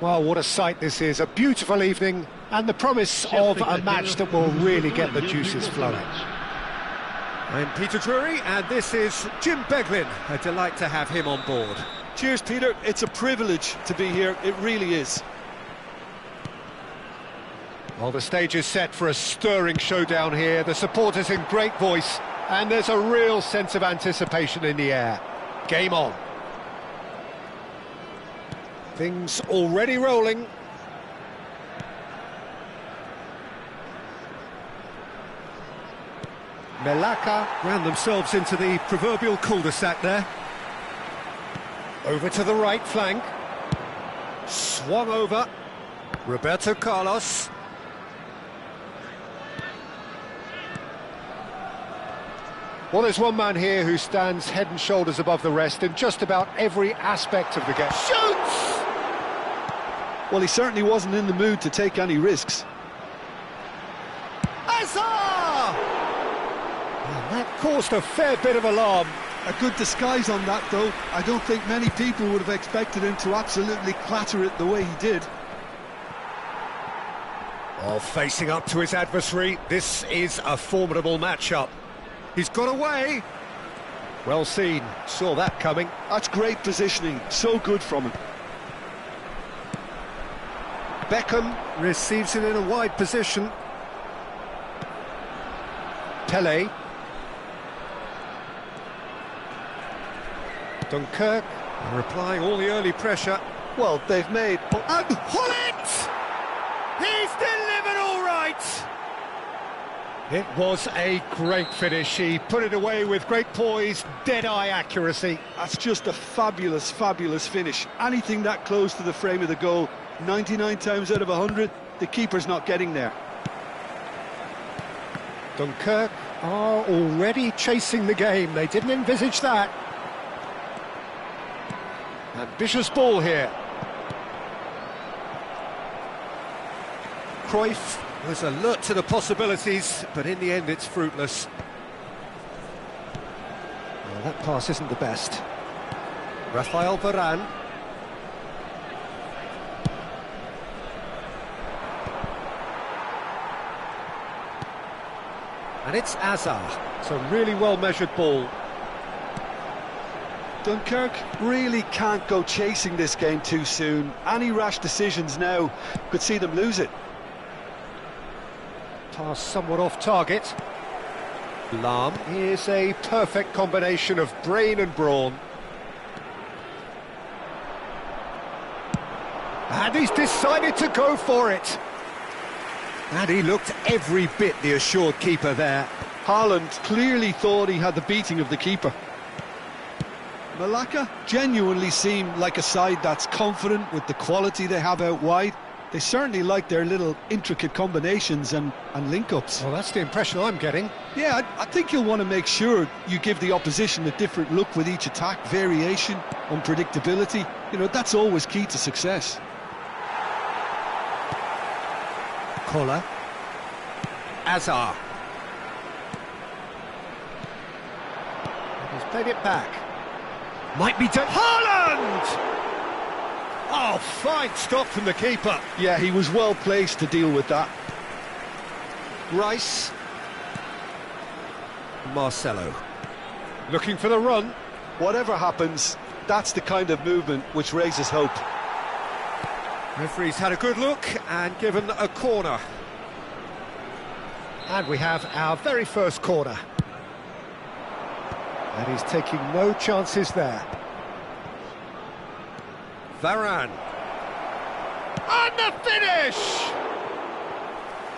Well, what a sight this is. A beautiful evening and the promise of a match that will really get the juices flowing. I'm Peter Drury and this is Jim Beglin. A delight to have him on board. Cheers, Peter. It's a privilege to be here. It really is. Well, the stage is set for a stirring showdown here. The supporters in great voice and there's a real sense of anticipation in the air. Game on. Things already rolling. Melaka ran themselves into the proverbial cul-de-sac there. Over to the right flank. Swung over. Roberto Carlos. Well, there's one man here who stands head and shoulders above the rest in just about every aspect of the game. Shoots! Well, he certainly wasn't in the mood to take any risks. Azar! And that caused a fair bit of alarm. A good disguise on that, though. I don't think many people would have expected him to absolutely clatter it the way he did. Well, facing up to his adversary, this is a formidable matchup. He's got away. Well seen, saw that coming. That's great positioning, so good from him. Beckham receives it in a wide position. Pele. Dunkirk replying all the early pressure. Well, they've made... And Hullet! He's delivered all right! It was a great finish. He put it away with great poise, dead-eye accuracy. That's just a fabulous, fabulous finish. Anything that close to the frame of the goal, 99 times out of 100, the keeper's not getting there. Dunkirk are already chasing the game. They didn't envisage that. Ambitious ball here. Cruyff was alert to the possibilities, but in the end it's fruitless. Well, that pass isn't the best. Rafael Varane. And it's Azar. It's a really well-measured ball. Dunkirk really can't go chasing this game too soon. Any rash decisions now could see them lose it. Pass somewhat off target. Lahm is a perfect combination of brain and brawn. And he's decided to go for it. And he looked every bit the assured keeper there. Haaland clearly thought he had the beating of the keeper. Malacca genuinely seem like a side that's confident with the quality they have out wide. They certainly like their little intricate combinations and link-ups. Well, that's the impression I'm getting. Yeah, I think you'll want to make sure you give the opposition a different look with each attack, variation, unpredictability. You know, that's always key to success. Koller. Azar. He's played it back. Might be done. Haaland! Oh, fine stop from the keeper. Yeah, he was well placed to deal with that. Rice. Marcelo. Looking for the run. Whatever happens, that's the kind of movement which raises hope. Referee's had a good look and given a corner. And we have our very first corner. And he's taking no chances there. Varane. And the finish!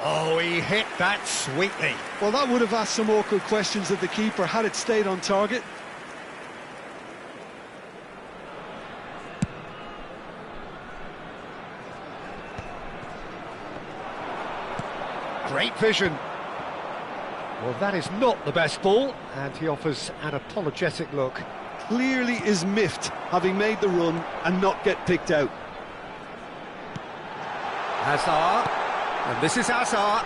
Oh, he hit that sweetly. Well, that would have asked some awkward questions of the keeper had it stayed on target. Great vision. Well, that is not the best ball, and he offers an apologetic look. Clearly is miffed, having made the run and not get picked out. Hazard, and this is Hazard.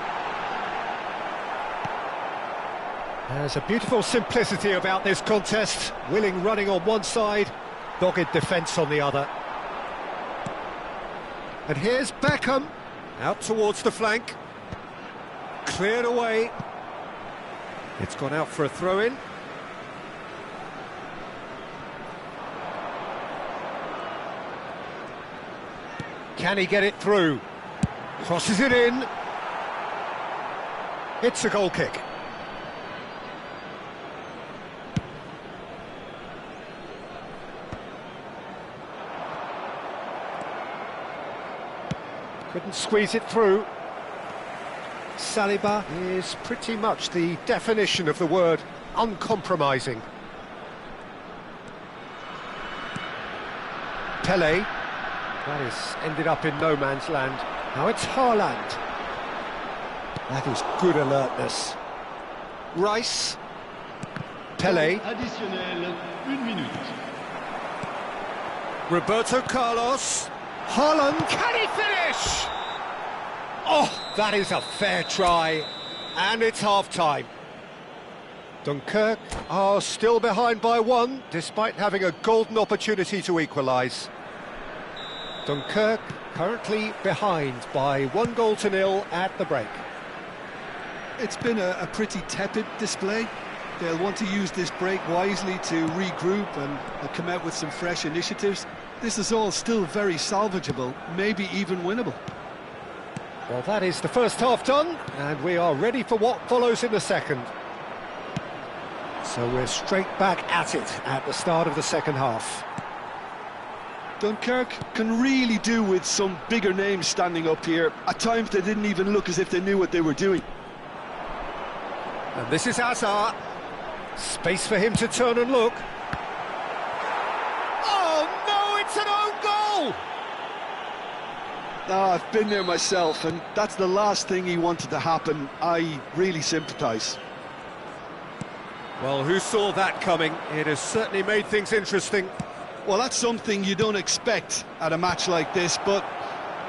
There's a beautiful simplicity about this contest. Willing running on one side, dogged defence on the other. And here's Beckham, out towards the flank. Cleared away. It's gone out for a throw-in. Can he get it through? Crosses it in. It's a goal kick. Couldn't squeeze it through. Saliba is pretty much the definition of the word uncompromising. Pele. That has ended up in no man's land. Now it's Haaland. That is good alertness. Rice. Pele. Additionnel, 1 minute. Roberto Carlos. Haaland. Can he finish? Oh, that is a fair try. And it's half-time. Dunkirk are still behind by 1, despite having a golden opportunity to equalise. Dunkirk currently behind by 1-0 at the break. It's been a pretty tepid display. They'll want to use this break wisely to regroup and come out with some fresh initiatives. This is all still very salvageable, maybe even winnable. Well, that is the first half done, and we are ready for what follows in the second. So we're straight back at it at the start of the second half. Dunkirk can really do with some bigger names standing up here. At times they didn't even look as if they knew what they were doing. And this is Hazard. Space for him to turn and look. Oh no, it's an own goal! Ah, I've been there myself, and that's the last thing he wanted to happen. I really sympathise. Well, who saw that coming? It has certainly made things interesting. Well, that's something you don't expect at a match like this, but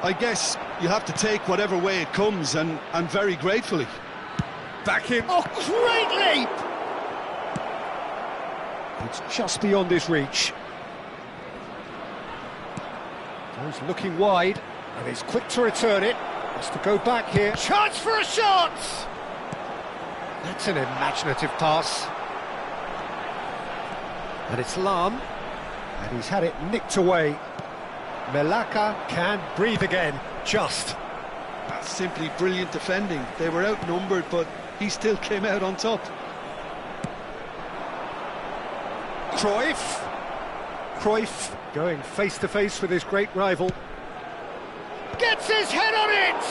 I guess you have to take whatever way it comes, and very gratefully. Back in. Oh, great leap! It's just beyond his reach. Goes looking wide, and he's quick to return it. Has to go back here. Chance for a shot! That's an imaginative pass. And it's Lam, and he's had it nicked away. Melaka can breathe again, just. That's simply brilliant defending. They were outnumbered, but he still came out on top. Cruyff going face-to-face with his great rival. Gets his head on it!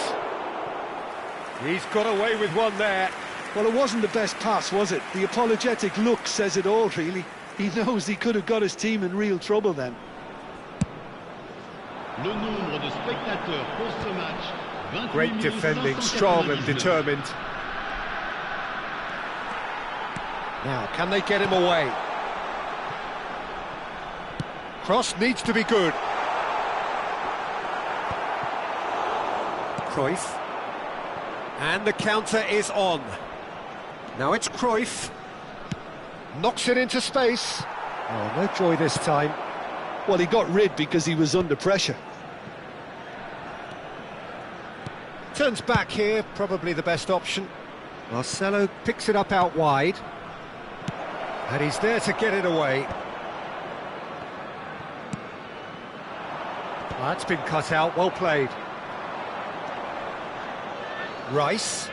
He's got away with one there. Well, it wasn't the best pass, was it? The apologetic look says it all, really. He knows he could have got his team in real trouble then. Le nombre de spectateurs pour ce match, 28 Great defending, strong and determined. Now, can they get him away? Cross needs to be good. Cruyff. And the counter is on. Now it's Cruyff. Knocks it into space. Oh, no joy this time. Well, he got rid because he was under pressure. Turns back here, probably the best option. Marcelo picks it up out wide. And he's there to get it away. That's been cut out, well played. Rice.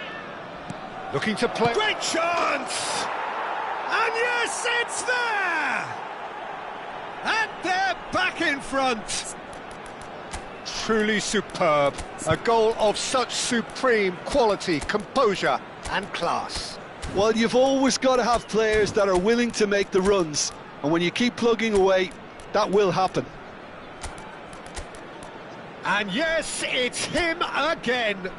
Looking to play. Great chance! And yes, it's there! And they're back in front. Truly superb. A goal of such supreme quality, composure and class. Well, you've always got to have players that are willing to make the runs. And when you keep plugging away, that will happen. And yes, it's him again.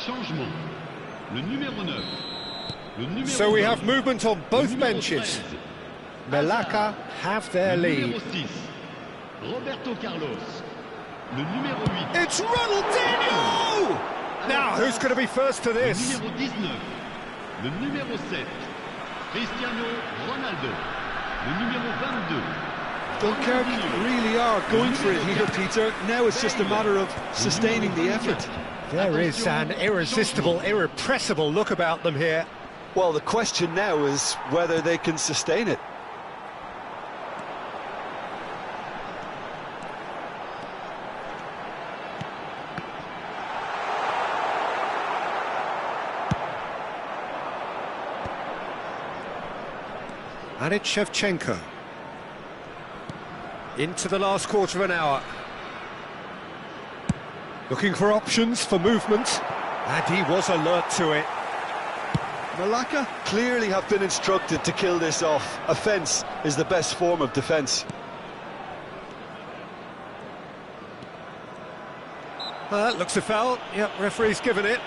Changement. Le numéro 9. Le numéro So we 20. have movement on both Le numéro benches. 13. Melaka have their Le lead. numéro 6. Roberto Carlos. Le numéro 8. It's Ronaldinho! Now, who's going to be first to Le this? numéro 19. Le numéro 7. Cristiano Ronaldo. Le numéro 22. Dunkirk really are going for it here, Peter. Now it's just a matter of sustaining the effort. There is an irresistible, irrepressible look about them here. Well, the question now is whether they can sustain it. And it's Shevchenko. Into the last quarter of an hour. Looking for options for movement. And he was alert to it. Melaka clearly have been instructed to kill this off. Offence is the best form of defence. Looks a foul. Yep, referee's given it.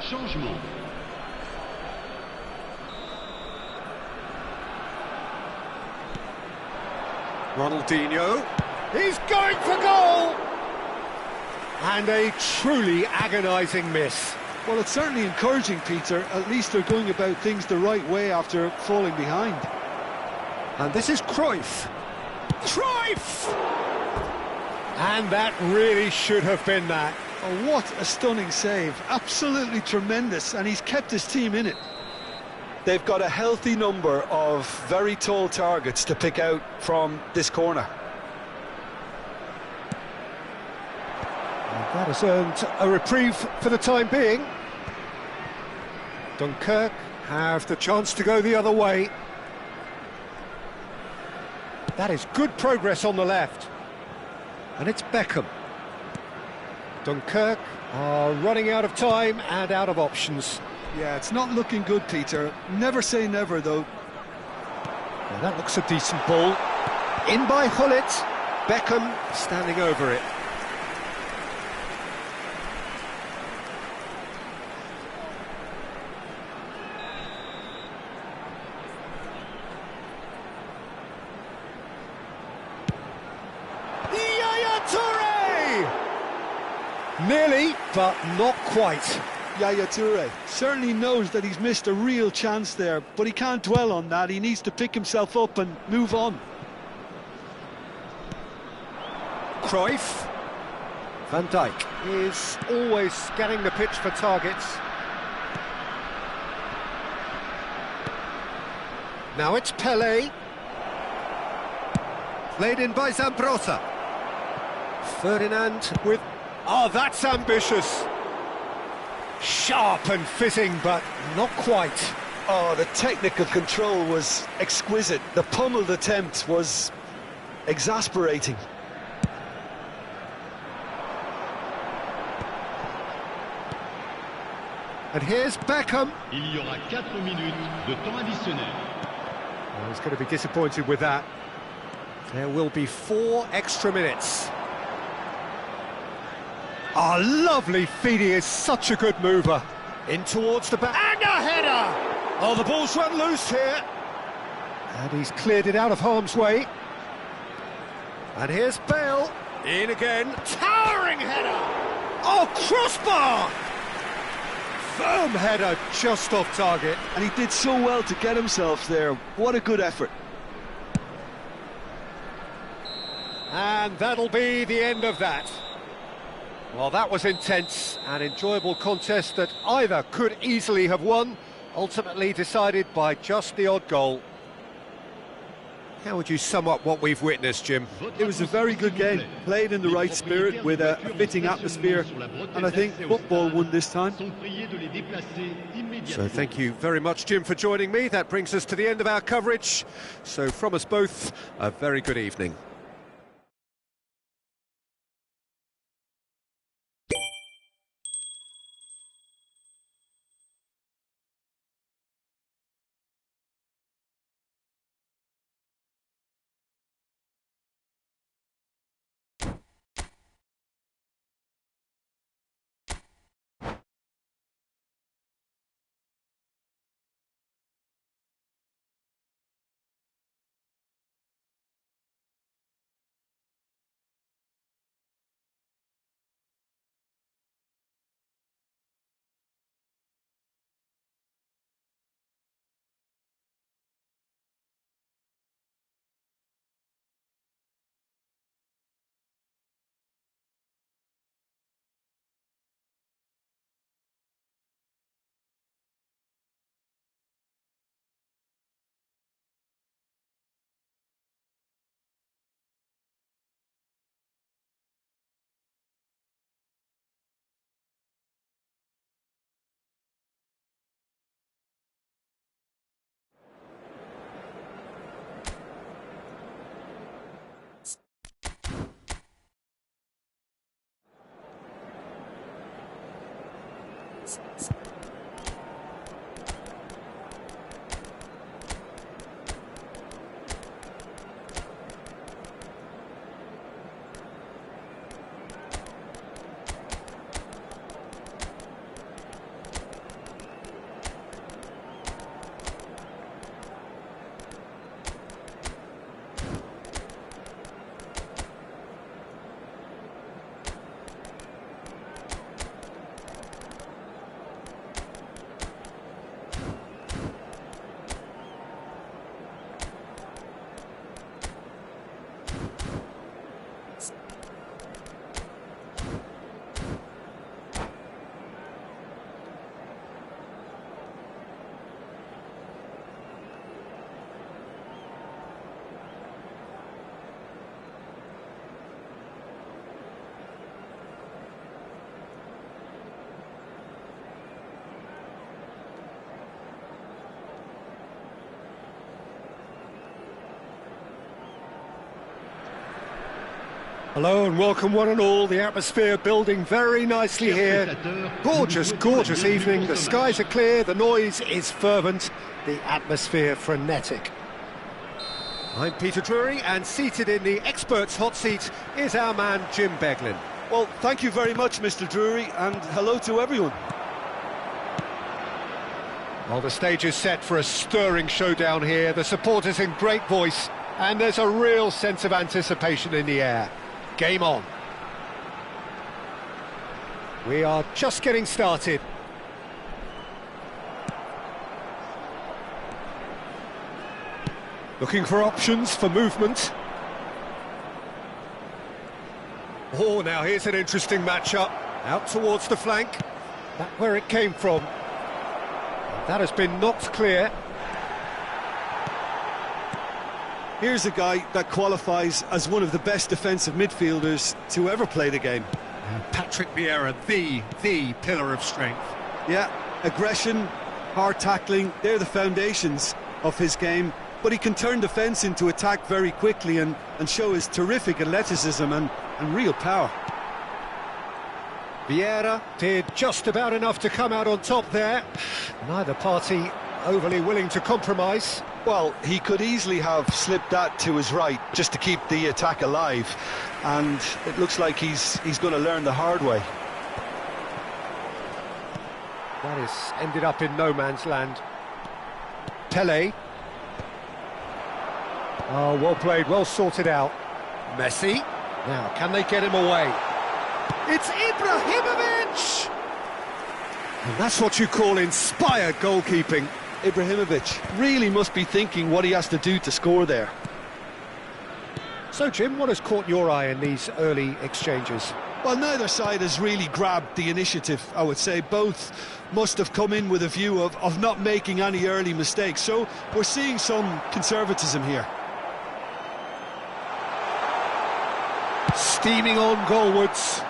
Changement. Ronaldinho, he's going for goal! And a truly agonising miss. Well, it's certainly encouraging, Peter. At least they're going about things the right way after falling behind. And this is Cruyff. Cruyff! And that really should have been that. Oh, what a stunning save. Absolutely tremendous, and he's kept his team in it. They've got a healthy number of very tall targets to pick out from this corner. And that has earned a reprieve for the time being. Dunkirk have the chance to go the other way. That is good progress on the left. And it's Beckham. Dunkirk are running out of time and out of options. Yeah, it's not looking good, Peter. Never say never, though. Well, that looks a decent ball. In by Hullet. Beckham standing over it. Nearly, but not quite. Yaya Toure certainly knows that he's missed a real chance there, but he can't dwell on that. He needs to pick himself up and move on. Cruyff. Van Dijk is always scanning the pitch for targets. Now it's Pelé. Played in by Zambrotta. Ferdinand with... Oh, that's ambitious. Sharp and fitting, but not quite. Oh, the technical control was exquisite. The pummeled attempt was exasperating. And here's Beckham. Il y aura 4 minutes de temps additionnel. Oh, he's going to be disappointed with that. There will be 4 extra minutes. Oh, lovely feed. He is such a good mover. In towards the back. And a header! Oh, the ball's run loose here. And he's cleared it out of harm's way. And here's Bale. In again. Towering header! Oh, crossbar! Firm header just off target. And he did so well to get himself there. What a good effort. And that'll be the end of that. Well, that was intense, an enjoyable contest that either could easily have won, ultimately decided by just the odd goal. How would you sum up what we've witnessed, Jim? It was a very good game, played in the right spirit with a fitting atmosphere, and I think football won this time. So thank you very much, Jim, for joining me. That brings us to the end of our coverage. So from us both, a very good evening. Hello and welcome one and all. The atmosphere building very nicely here. Gorgeous, gorgeous evening. The skies are clear, the noise is fervent, the atmosphere frenetic. I'm Peter Drury, and seated in the experts' hot seat is our man Jim Beglin. Well, thank you very much, Mr. Drury, and hello to everyone. Well, the stage is set for a stirring showdown here. The supporters in great voice, and there's a real sense of anticipation in the air. Game on. We are just getting started. Looking for options for movement. Oh, now here's an interesting matchup. Out towards the flank. That's where it came from. That has been knocked clear. Here's a guy that qualifies as one of the best defensive midfielders to ever play the game. Patrick Vieira, the pillar of strength. Yeah, aggression, hard tackling, they're the foundations of his game. But he can turn defence into attack very quickly and show his terrific athleticism and real power. Vieira did just about enough to come out on top there. Neither party overly willing to compromise. Well, he could easily have slipped that to his right just to keep the attack alive, and it looks like he's going to learn the hard way. That has ended up in no man's land. Pele. Oh, well played, well sorted out. Messi. Now, can they get him away? It's Ibrahimovic! And that's what you call inspired goalkeeping. Ibrahimovic really must be thinking what he has to do to score there. So, Jim, what has caught your eye in these early exchanges? Well, neither side has really grabbed the initiative, I would say. Both must have come in with a view of not making any early mistakes. So we're seeing some conservatism here. Steaming on goalwards.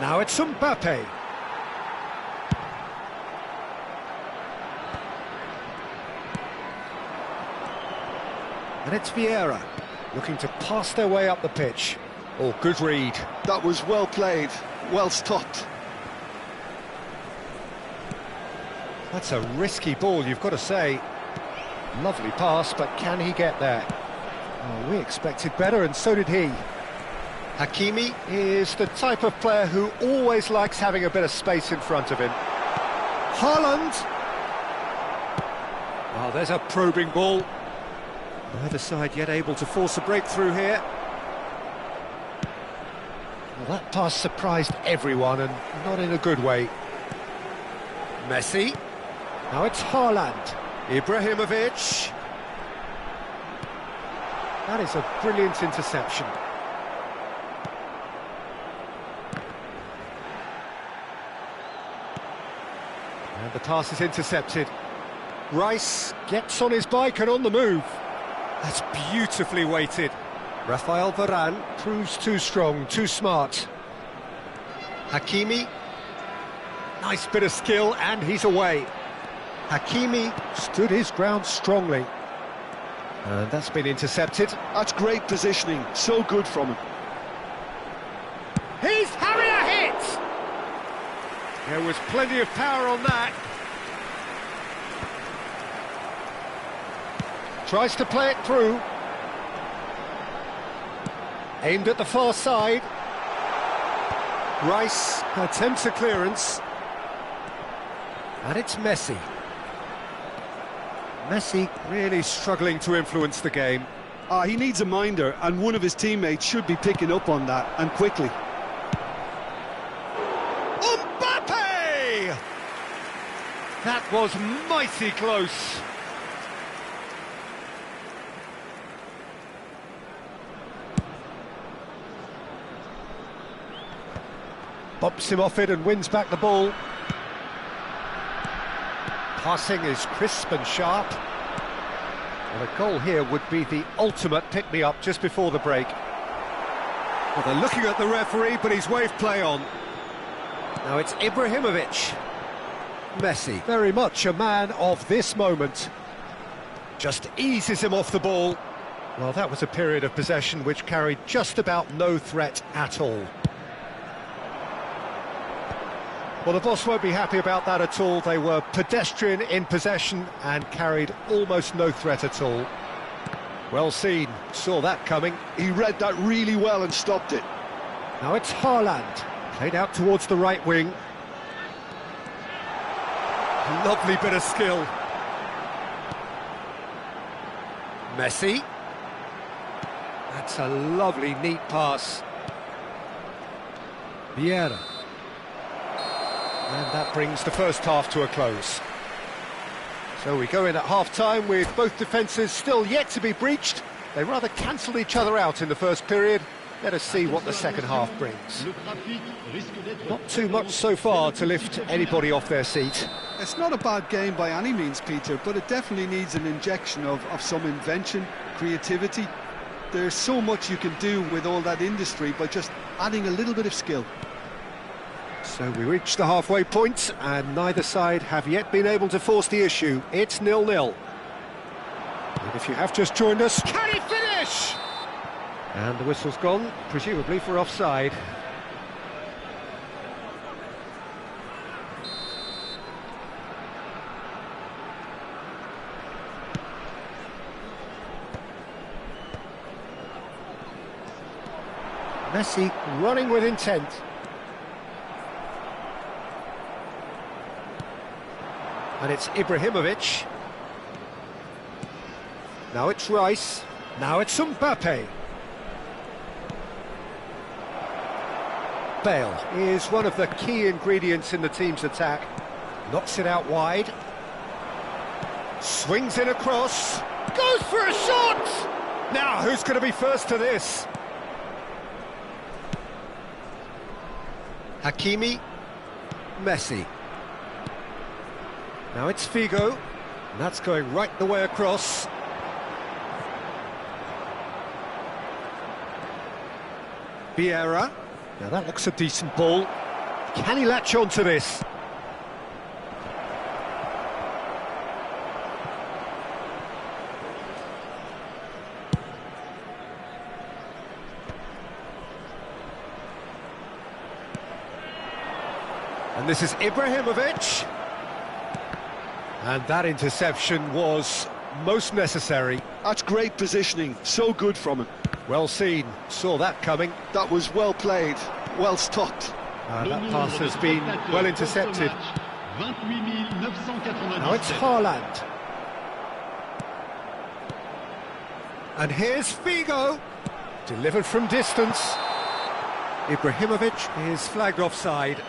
Now it's Mbappe. And it's Vieira, looking to pass their way up the pitch. Oh, good read. That was well played, well stopped. That's a risky ball, you've got to say. Lovely pass, but can he get there? Oh, we expected better, and so did he. Hakimi is the type of player who always likes having a bit of space in front of him. Haaland! Oh, there's a probing ball. Neither side yet able to force a breakthrough here. Well, that pass surprised everyone, and not in a good way. Messi. Now it's Haaland. Ibrahimovic. That is a brilliant interception. And the pass is intercepted. Rice gets on his bike and on the move. That's beautifully weighted. Rafael Varane proves too strong, too smart. Hakimi. Nice bit of skill, and he's away. Hakimi stood his ground strongly. And that's been intercepted. That's great positioning, so good from him. He's having a hit! There was plenty of power on that. Tries to play it through. Aimed at the far side. Rice attempts a clearance. And it's Messi. Messi really struggling to influence the game. He needs a minder, and one of his teammates should be picking up on that, and quickly. Mbappe! That was mighty close. Bumps him off it and wins back the ball. Passing is crisp and sharp. Well, a goal here would be the ultimate pick-me-up just before the break. Well, they're looking at the referee, but he's waved play on. Now it's Ibrahimovic. Messi, very much a man of this moment. Just eases him off the ball. Well, that was a period of possession which carried just about no threat at all. Well, the boss won't be happy about that at all. They were pedestrian in possession and carried almost no threat at all. Well seen, saw that coming. He read that really well and stopped it. Now it's Haaland, played out towards the right wing. Lovely bit of skill. Messi. That's a lovely, neat pass. Vieira. And that brings the first half to a close. So we go in at half-time with both defences still yet to be breached. They rather cancelled each other out in the first period. Let us see what the second half brings. Not too much so far to lift anybody off their seat. It's not a bad game by any means, Peter, but it definitely needs an injection of some invention, creativity. There's so much you can do with all that industry by just adding a little bit of skill. So we reach the halfway point, and neither side have yet been able to force the issue. It's 0-0. And if you have just joined us, can he finish? And the whistle's gone, presumably for offside. Messi running with intent. And it's Ibrahimovic. Now it's Rice. Now it's Mbappe. Bale is one of the key ingredients in the team's attack. Knocks it out wide. Swings it across. Goes for a shot! Now, who's going to be first to this? Hakimi. Messi. Now it's Figo, and that's going right the way across. Vieira. Now that looks a decent ball. Can he latch on to this? And this is Ibrahimovic. And that interception was most necessary. That's great positioning, so good from him. Well seen, saw that coming. That was well played, well stopped. That pass has been well intercepted. Now it's Haaland. And here's Figo. Delivered from distance. Ibrahimovic is flagged offside.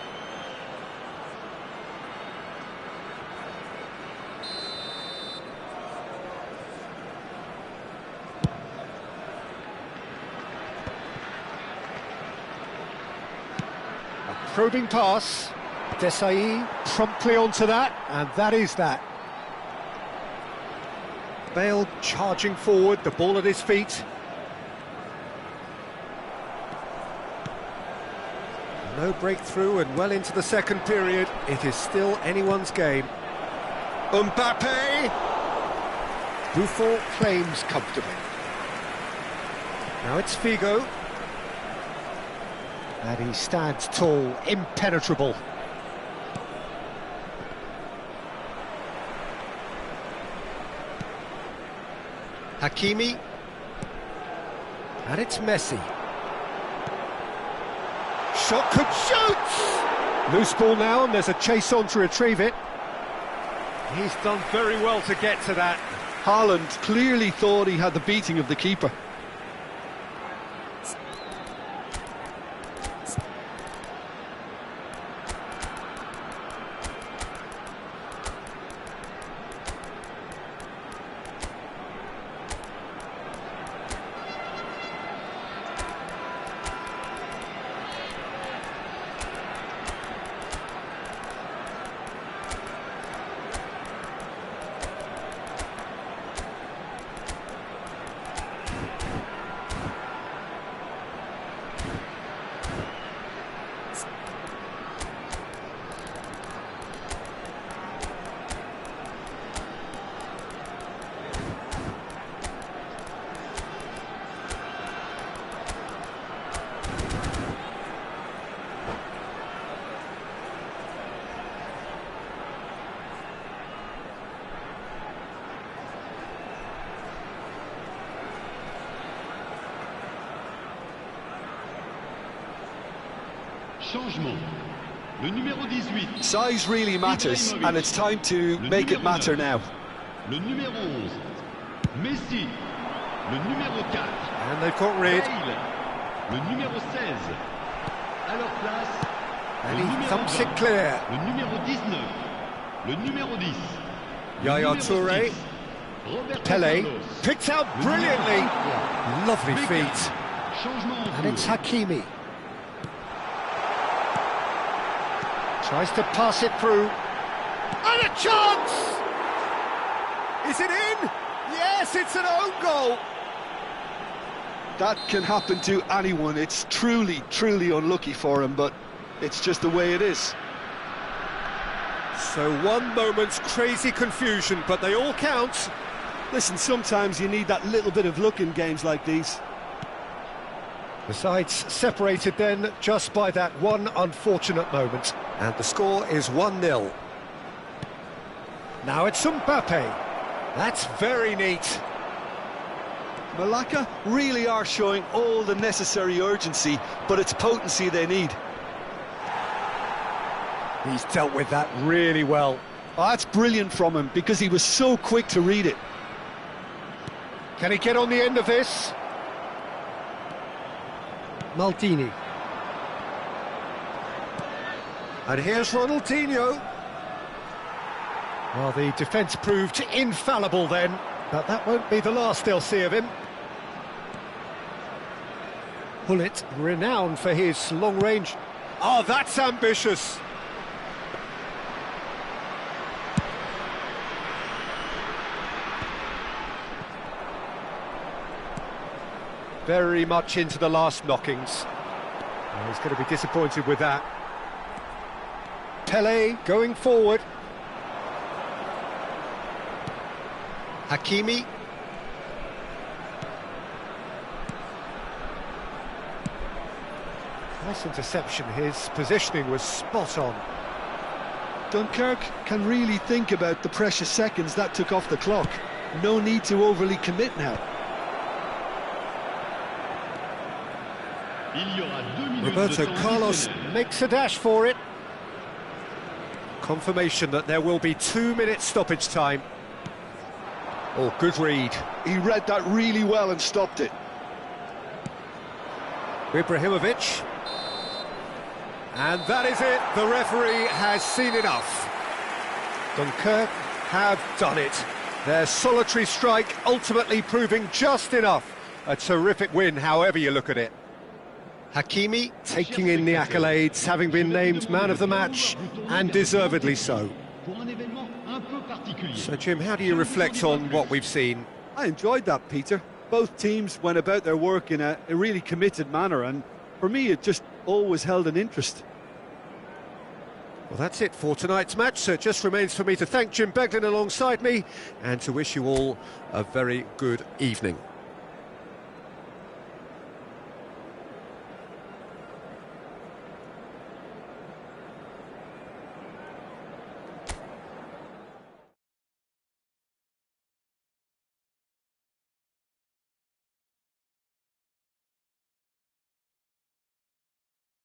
Probing pass. Desai promptly onto that, and that is that. Bale charging forward, the ball at his feet. No breakthrough, and well into the second period. It is still anyone's game. Mbappe! Buffon claims comfortably. Now it's Figo. And he stands tall, impenetrable. Hakimi. And it's Messi. Shot could shoot! Loose ball now, and there's a chase on to retrieve it. He's done very well to get to that. Haaland clearly thought he had the beating of the keeper. Changement. Le numéro 18. Size really matters, and it's time to make it matter now. Le numéro 11. Messi. Le numéro 4. And they've got rid. Bale. Le numéro 16. À leur place. And le he numéro thumps 20, it clear. Le numéro 19. Le numéro 10. Le Yaya numéro Touré. 6, Roberto Pele Carlos. picked out Le brilliantly. numéro 5, Lovely Beckham. feet. Changement en And it's cours. Hakimi. Tries to pass it through. And a chance! Is it in? Yes, it's an own goal. That can happen to anyone. It's truly, truly unlucky for him, but it's just the way it is. So one moment's crazy confusion, but they all count. Listen, sometimes you need that little bit of luck in games like these. The sides separated then just by that one unfortunate moment. And the score is 1-0. Now it's Mbappe. That's very neat. Malacca really are showing all the necessary urgency, but it's potency they need. He's dealt with that really well. Oh, that's brilliant from him, because he was so quick to read it. Can he get on the end of this? Maldini. And here's Ronaldinho. Well, the defence proved infallible then, but that won't be the last they'll see of him. Hullet, renowned for his long range. Oh, that's ambitious. Very much into the last knockings. Oh, he's going to be disappointed with that. Pele going forward. Hakimi. Nice interception. His positioning was spot on. Dunkirk can really think about the precious seconds that took off the clock. No need to overly commit now. Il y aura 2 minutes Roberto de temps Carlos additionnel. makes a dash for it. Confirmation that there will be 2 minutes stoppage time. Oh, good read. He read that really well and stopped it. Ibrahimovic. And that is it. The referee has seen enough. Dunkirk have done it. Their solitary strike ultimately proving just enough. A terrific win, however you look at it. Hakimi taking in the accolades, having been named man of the match, and deservedly so. Pour un événement un peu particulier. So, Jim, how do you reflect on what we've seen? I enjoyed that, Peter. Both teams went about their work in a really committed manner, and for me it just always held an interest. Well, that's it for tonight's match, so it just remains for me to thank Jim Beglin alongside me and to wish you all a very good evening.